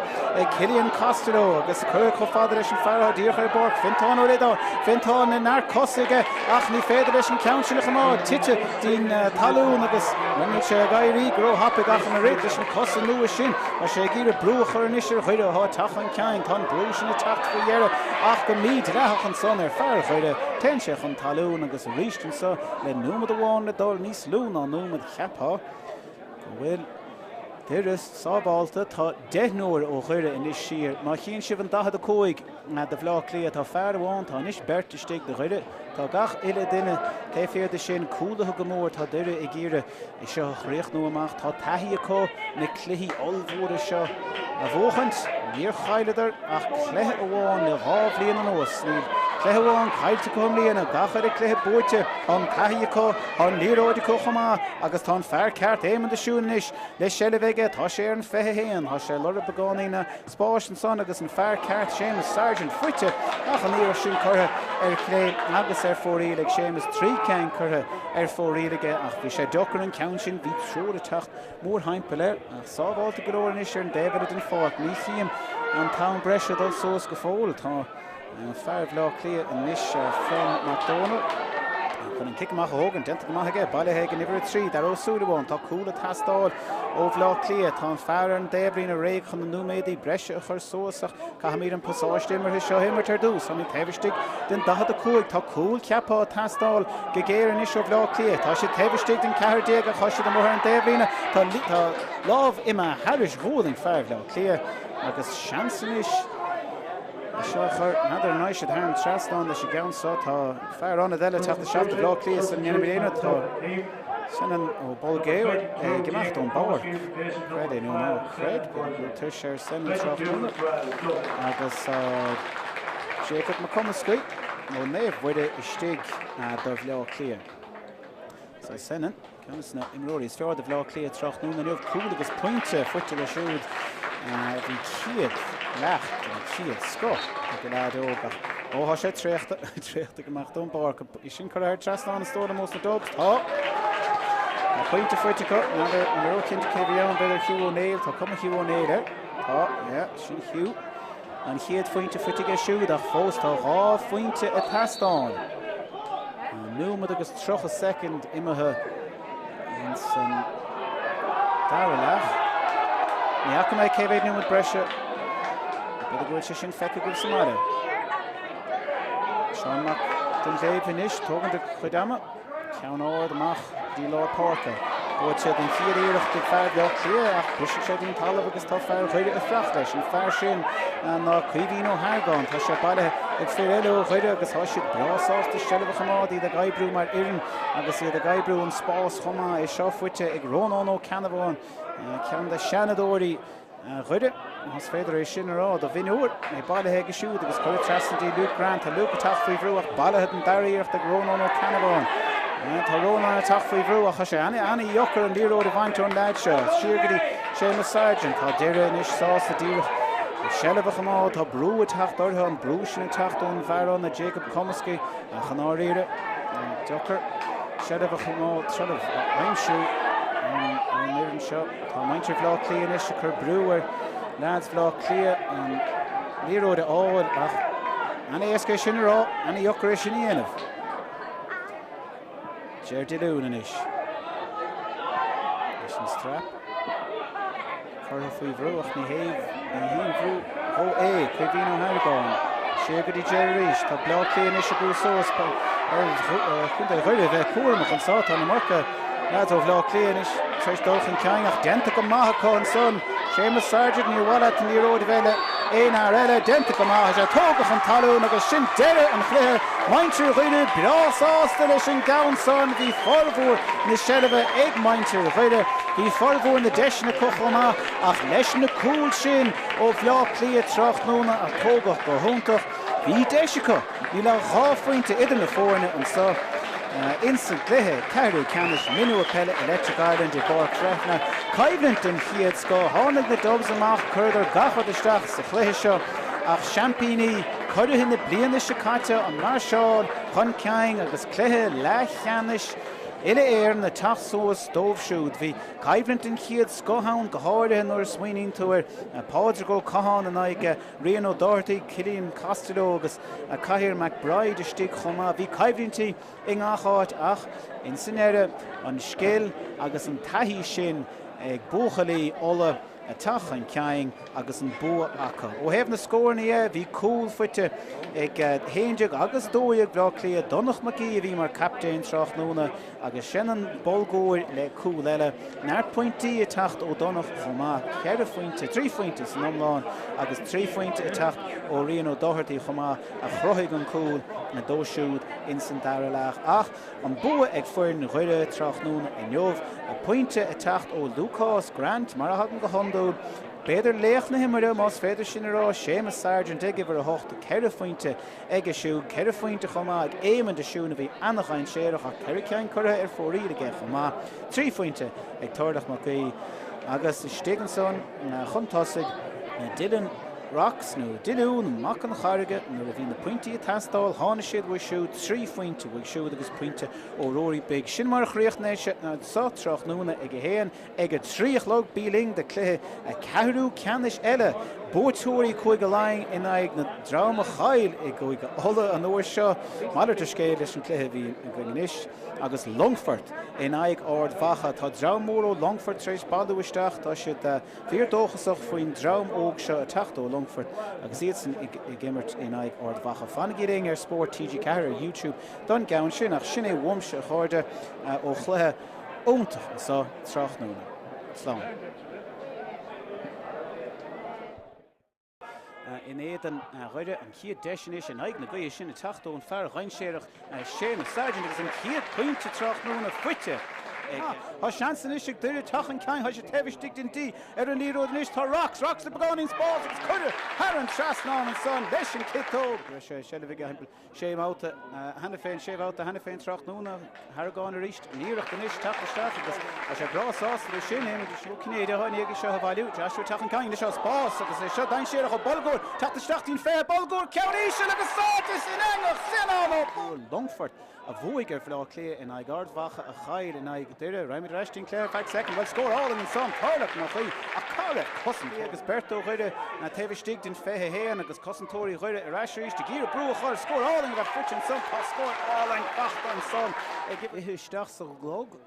Cillian Costello agus chur cho fada leis an fearrá díochar borc Fintáin ó lidá Fintáin na nar cosige ach ní féidir leis an ceann sin chamá tite dín talún agus muid sé gaiirí gro happa gach an réit leis an cosa nua sin a sé gíre brú chur níir chuide há tachan ceann tá brú sin na tacht fa dhearra ach go míad leach an son fear chuide ten sé chun talún agus rístin sa le númad amháin na dul níos lún an númad cheapá bhfuil Deiris sábálta tá 10 nóir ó chuire in is siar má chin sibh an 15 na de bhlá Cliath tá fear amháin tá níos bert istigh de chuire tá gach ile duine cé féir de sin cúlatha go mór tá deire I gcíre I seo chríoch nó amach tá taithí acu na cluichí olmhóra seo a bhóchant níor chaileidir ach cléthe amháin le dhá bliain an os Cléthe amháin caiilte chum líana gachar I cléthe búite an taithí acu an líróide acu chumá agus tá fear ceart éimeann de siún is leis seile bheige tá sé ar an fethe héan tá sé lura begánaí na Spórt an son agus an fear ceart Séamus Sargent fuite ach an íor sin chutha ar clé agus ar fóríle ag Séamus trí ceann chutha ar fórílige ach bhí sé dochar an ceann sin bhí seoir a techt mór haimpelir ach sábháilta go leor is ar an David den fág ní chiam an town breise dul sós go fóil tá fear bhlá Cliath in níos from McDonald chun an kicamach ógan denta go maithaige bailithe an ibre trí dar ó súlaháin tá cúla tastáil ó bhlá Cliath tá fear an Daibrín a réig chun an núméadaí breise a chur sósach caithimír an pasáistimar is seo himar tar dús an taobhiste den 15 tá cúil ceapá tastáil go géireann is ó bhlá Cliath tá sé taobhiste den 14 a chuiste do mór an Daibrína tá lámh imime hairis bhóil an fear bhlá Cliath agus seansan is seo chur nadidir náis siad thar an Trastáin leis I gceann seo tá fear anna eile teachta seachta bhlá Cliath san dhéanamh léana tá sin an ó bolgéir gemacht ón báir Craid é nó ná Craid tuir sé sin an Trachtanúna agus Jacob McComascuí nó néamh bhuiide istigh do bhlá Cliath sa sinan ceannas na imróí is fearr do bhlá Cliath Trachtanúna nuamh cúil agus pointe fuite le siúd bhí chiad lecht an chiad sco go lead óga óá sé tréachta goach don barca I sin chu ar Trastáin stóla mós na dobs tá pointe fuite go nadidir an rócinnta céhíán beidir Hugh O'Neill tá cum Hugh O'Neill tá sin Hugh an chiad fointe fuite go siúd ach fós tá dhá fointe a Trastáin númad agus trocha second imethe in san dara leach ní acu mé céhhéad númad breise beidir gohfuil sé sin feice go samara Seán mac den léibh inis tógan de chuidama ceann áard amach dí lá páirce bud sé den fíoríireach de fear bhlá Cliath ach buise sé den talamh agus tá fear chuide a freacht leis an fear sin ná cuihín ó Hargáin tá sé bailithe ag fear eile ó chuide agus tá siad brásásta seileh chamádaí de gaibrú mar Irian agus iad a gaibrú an spás chumá is seo fuite ag Rónán ó Canabháin ceann de seanadóirí chuide has féidir é sin ará do bhíúir é bailithe go siúd agus chuir trasnatí Luke Grant a Luke a tacht faoi bhrú ach bailithe an daíocht ag Rónán ó Canabháin tá Rónán a tacht faoi bhrú ach sé anna dheochar an díróid a bhaint ón leid seo siargadí Séamus Sargent tá deire inis sásta díoch seileh chamá tá brú a tacht ortha an brú sin a tacht ón bharán na Jacob Comascuí a chanáíre deochar seileh chamá trelh aimsú an éireann seo tá maintir bhlá Cliath is chur brúir lads bhlá Cliath an líróide áil ach anna éasca sin ará anna dheochar sin íanamh Ger Dilún inis leis an strap chutha faoi bhrú ach ní híon bhrú ó chuidhín ó Hargáin siargadí Jerry Rees tá bhlá Cliath is a brú sós chun chuide bheith cuairmach an sáta na marca lads ó bhlá Cliath is treis dulchan ceann ach denta go maithachá an son Séamus Sargent níor bhile an líróid bheile éonar eile denta go maith a tógach an talún agus sin deire an chluiche maintir chuide brasásta leis an gaansáin bhí formhór na seirbh ag maintir chuide bhí formhór na deisina cochlamá ach leis na cúil sin ó bhleá Cliath Tráchtaire a tógach go thúntaach bhí deisicha ní le ghá-phointe idir na fórne an sa instant Cliath Ceathrú Ceannais Mionúr Peile Electric Ireland I bar Breffni Caibhint an chiad sco tháinig na dubs amach chuidir gachar isteach sa chluiche seo ach champíní chuidir na bliana se caite an mar seáil chun ceang agus Cliath le Ceannais Ile éireann na taithsúas dómhsiúd bhí Caibhint an chiad scothán go háirithe nuair smaoiníonn túir páidir go Cabhán an aige rian ó Doire Cilín Costello agus Cahir McBride istigh chomá bhí Caibhintí I ngáchát ach in san éire an scéal agus an taithí sin ag buachalaí óla a tach an ceang agus an bua acha. Ó hebh na scóirna bhí cúil fuite ag héindeag agus dóigh bhá Cliath Donach McGee a bhí mar captain Tráchtaire agus sin an bolgóir le cúil eile. Neart pointí a tacht ó Donach chomá ceir fointe, 3 fointe san omláin agus 3 fointe a tacht ó rian ó Doire chomá a chroigh an cúil na dóisiúd in san Doire leach. Ach an bua ag fuirin na chuide Tráchtaire I neomh a pointe a tacht ó Lucas Grant mar a hagan go hondú Beidir léach na himara más féidir sin ará Seamus Sargent ag bhar a hocht ceir fointe ag a siú ceir fointe chomá ag éimeann de siúna bhí annachchain séireach a ceir ceann curtha ar fórí aige chomá 3 fointe ag Tordach McGee agus istigh son na chuntásaigh na Dylan Rocks nó Dilún mac an charige nuair a bhí na pointí a tastáil tháina siad bhfuil siúd 3 fointe bhfuil siúd agus pointe ó róí big sin mar chríochtnéise na Tráchtaire ag a héan ag a tríochlog bíling de Cliath a Ceathrú Ceannais eile bótúirí chuig go láin in ag na drama chail I go hola an uair seo maidir scéil leis an Cliath bhí an gcuinis agus Longford in ag ord bhacha tá dramór ó Longford treéis badúisteach tá siad bhíordóchasach faoin dram óg seo a tacht ó Longford agus iad san I gimmert in ag ord bhacha fannaigh ar Spórt TG4 YouTube don gaan sin ach sin é bhuamse a cháirde ó chluthe óntaach sa Tráchtaire. Slán. In éan chuide an chiad deisinis an aig na gaoth sin a tachtó an fear reinséireach Seamus Sargent agus an chiad pointe Tráchtaire na fuite. Tá seansan is ag dúir tachan ceang tá sé taobhiste den tí ar an íród níos tá rocks le begáin Spórt agus chuidir hÉireann trasnán an son leis an kitó sé seileh hempel séáta hena féin séháta hena féin Tráchtaire Tharagáin a ríist níireach den is tapteteach agus a sé brásás le sin éimead cinnéad haine ag seo bhhaú deasú tachan ceang seo spás agus é seo dain séireach ó bolgóir tapteteachtín fé bolgóir ceanise agus sátas in angach sinán ó Longford a bhuaig ar bhlá Cliath in ag ardhacha a chaid in ag duire Raimid Resting Clare 5 second well score all in son Tarlach na fai a Carla Cosson agus Berto chuide na taobhiste den fethe héan agus Cossantóirí chuide a rasisiéis de gír brú chuir score all in that fuchin son pas score all in bacht an son ag isteach sa glog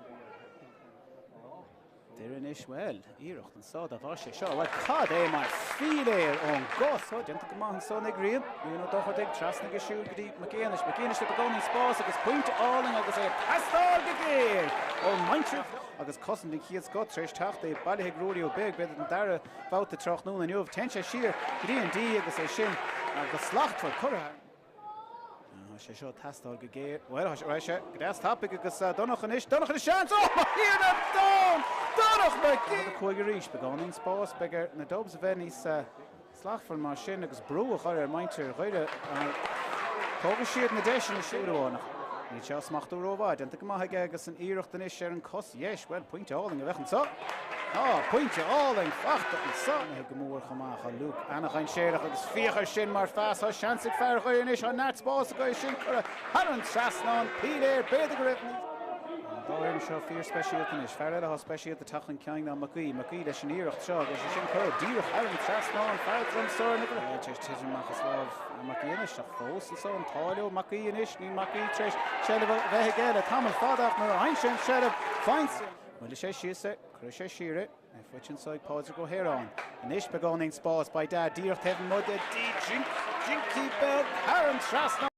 Dyrin is well íirecht an sád a bhá sé seo bhil cad é mar filéir ón gos denta go maith an son ag riamh íon ó dochad ag trasna go siú go dtí McGéanis le begáin spás agus pointe áling agus é pastáil go géir ó maintre agus cosan den chiad scot treéis tacht é bailithe gróí ó beg beidir an dara bhata Tráchtaire na neomh tense siar D&D agus é sin agus slachtfuil chutha sé seo tastáil go géir bhfuil sé grás tapig agus Donach an sean híar dom Donach McGee chuig a ríis begáin spás begur na dobs a bheith níos slachfuil mar sin agus brú a chuir ar maintir chuide tógadh siad na deis na siúdháinach ní te smachtú róháid anta go maithaige agus an íirecht an is ar an cos yes well pointe áling a bheitchan sa pointe áling fachta an sanna go mór chamach a lúk annachchain séireach agus fíochar sin mar fás á seansig fear chuir is an nát spás a go sin chur hÉireann trasnán Peile beidir go raibh Doire seo fíor speisialta is fear eile á speisialta tachan ceang ná McGee leis an íirecht seo agus sin chur díoch hÉireann trasnán feartram sór na tiidirmachchas láh McGéanis a fós is an táileo McGee inis ní McGee treéis seileh bheith géile tamil fádach mar ein sin seileh fáinsa bhfuil sé siasa chur sé siire na fuitin sáid páidir go hÉireann inis begáin spás ba dad díocht hefn mud a dí jinky bell hÉireann trasnán